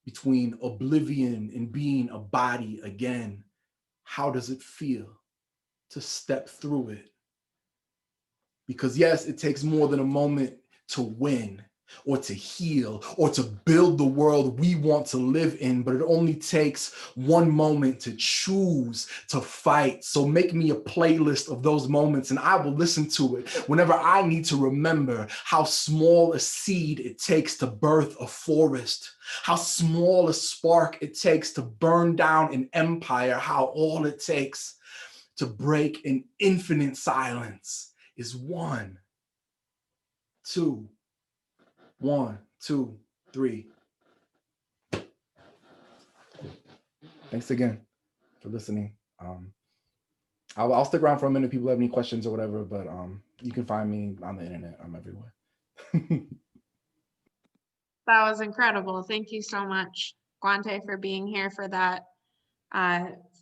between oblivion and being a body again. How does it feel to step through it? Because yes, it takes more than a moment to win. or to heal or to build the world we want to live in, but it only takes one moment to choose to fight. So make me a playlist of those moments and I will listen to it whenever I need to remember how small a seed it takes to birth a forest, how small a spark it takes to burn down an empire, how all it takes to break an infinite silence is 1, 2, 1, 2, 3. Thanks again for listening. I'll stick around for a minute if people have any questions or whatever, but you can find me on the internet. I'm everywhere. That was incredible. Thank you so much, Guante, for being here for that,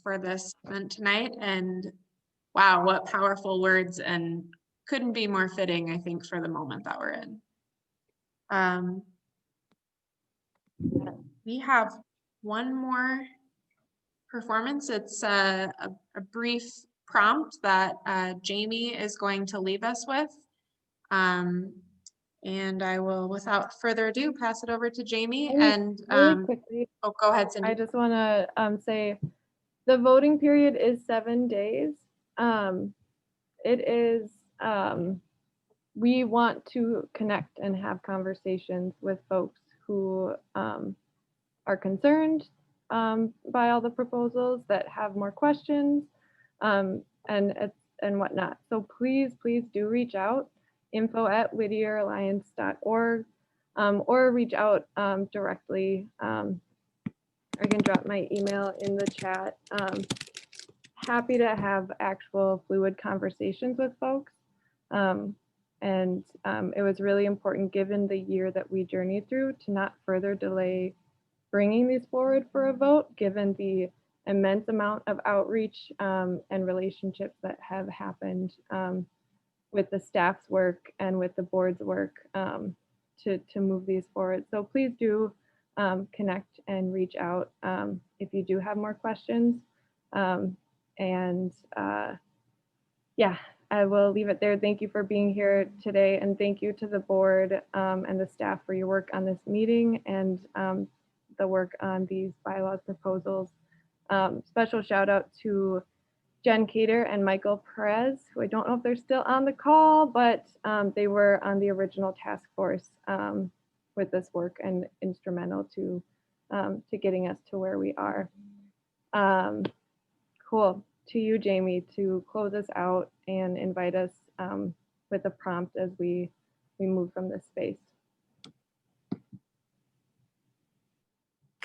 for this event tonight. And wow, what powerful words, and couldn't be more fitting, I think, for the moment that we're in. We have one more performance. It's a brief prompt that Jamie is going to leave us with. And I will, without further ado, pass it over to Jamie. And really quickly, oh, go ahead, Cindy. I just want to say the voting period is 7 days. It is, we want to connect and have conversations with folks who are concerned by all the proposals, that have more questions, and whatnot. So please do reach out, info@whittieralliance.org, or reach out directly. I can drop my email in the chat. Happy to have actual fluid conversations with folks. It was really important, given the year that we journeyed through, to not further delay bringing these forward for a vote, given the immense amount of outreach and relationships that have happened with the staff's work and with the board's work to move these forward. So please do connect and reach out if you do have more questions. Yeah, I will leave it there. Thank you for being here today, and thank you to the board and the staff for your work on this meeting and the work on these bylaws proposals. Special shout out to Jen Cater and Michael Perez, who I don't know if they're still on the call, but they were on the original task force with this work and instrumental to getting us to where we are. Cool. To you, Jamie, to close us out and invite us with a prompt as we move from this space.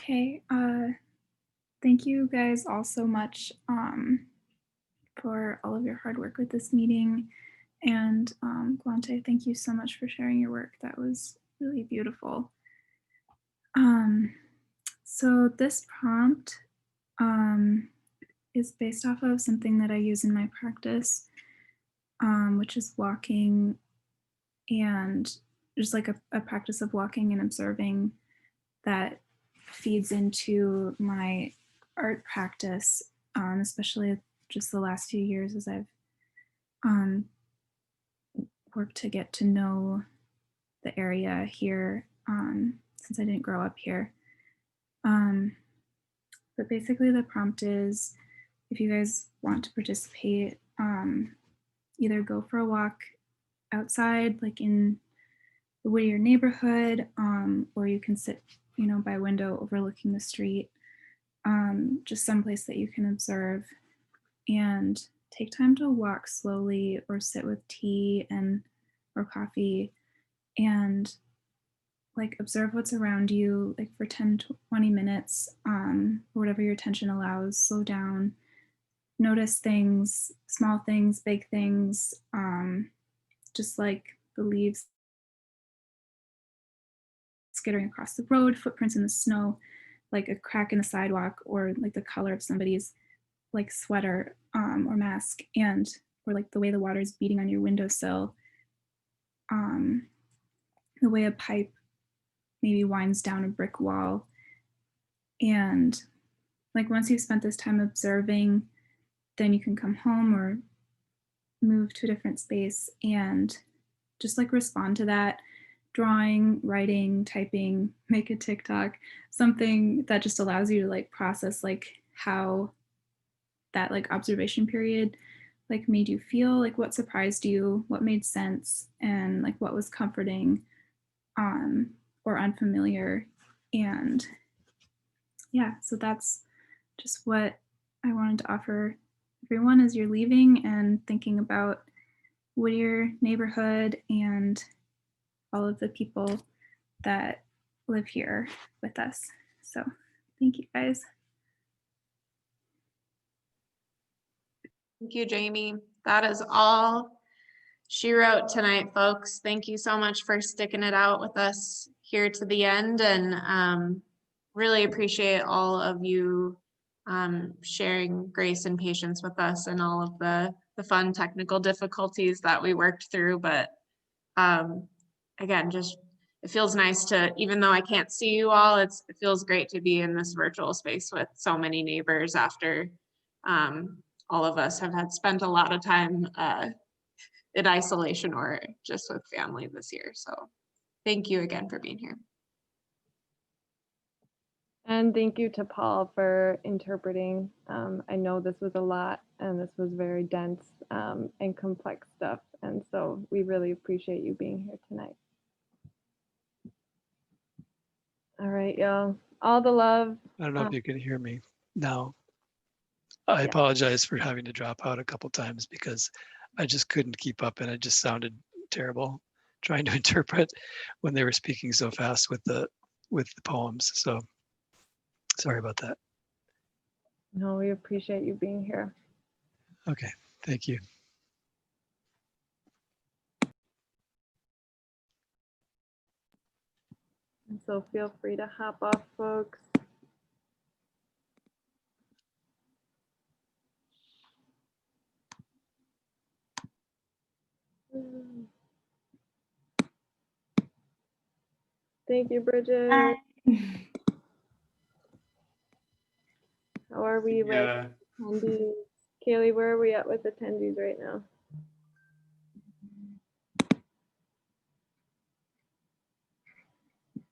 Okay, thank you guys all so much for all of your hard work with this meeting. And Guante, thank you so much for sharing your work. That was really beautiful. So this prompt is based off of something that I use in my practice, which is walking, and just like a practice of walking and observing that feeds into my art practice, especially just the last few years as I've worked to get to know the area here, since I didn't grow up here. But basically the prompt is, if you guys want to participate, either go for a walk outside, like in the Whittier neighborhood, or you can sit, by a window overlooking the street, just someplace that you can observe, and take time to walk slowly or sit with tea or coffee, and like observe what's around you, like for 10 to 20 minutes, or whatever your attention allows. Slow down, notice things, small things, big things, just like the leaves skittering across the road, footprints in the snow, like a crack in the sidewalk, or like the color of somebody's like sweater or mask, or like the way the water is beating on your windowsill, the way a pipe maybe winds down a brick wall. And like once you've spent this time observing, then you can come home or move to a different space and just like respond to that drawing, writing, typing, make a TikTok, something that just allows you to like process like how that like observation period like made you feel, like what surprised you, what made sense, and like what was comforting or unfamiliar. And yeah, so that's just what I wanted to offer everyone as you're leaving and thinking about Whittier neighborhood and all of the people that live here with us. So thank you guys. Thank you, Jamie. That is all she wrote tonight, folks. Thank you so much for sticking it out with us here to the end, and really appreciate all of you sharing grace and patience with us and all of the fun technical difficulties that we worked through. But again, just it feels nice to, even though I can't see you all, it feels great to be in this virtual space with so many neighbors after all of us have had spent a lot of time in isolation or just with family this year. So thank you again for being here. And thank you to Paul for interpreting. I know this was a lot and this was very dense and complex stuff. And so we really appreciate you being here tonight. All right, y'all. All the love. I don't know if you can hear me now. I apologize for having to drop out a couple times because I just couldn't keep up and it just sounded terrible trying to interpret when they were speaking so fast with the poems. So sorry about that. No, we appreciate you being here. Okay, thank you. And so feel free to hop off, folks. Thank you, Bridget. Hi. How are we with attendees? Kaylee, where are we at with attendees right now?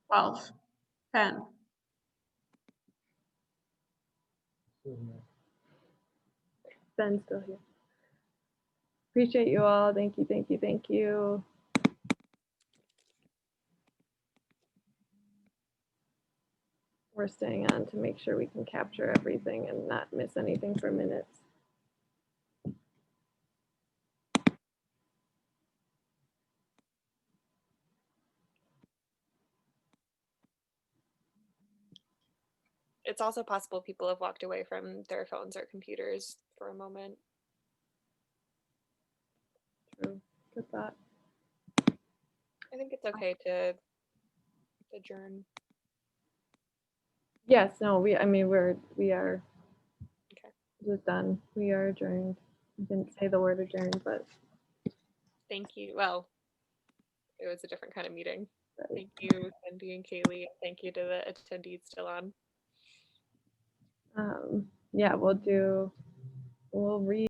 Twelve, 10. Ben's still here. Appreciate you all. Thank you, thank you, thank you. We're staying on to make sure we can capture everything and not miss anything for minutes. It's also possible people have walked away from their phones or computers for a moment. True. Good thought. I think it's okay to adjourn. Yes, no, we are Okay. just done. We are adjourned. I didn't say the word adjourned, but Thank you. Well, it was a different kind of meeting. right. Thank you, Cindy and Kaylee. Thank you to the attendees still on. Yeah, we'll read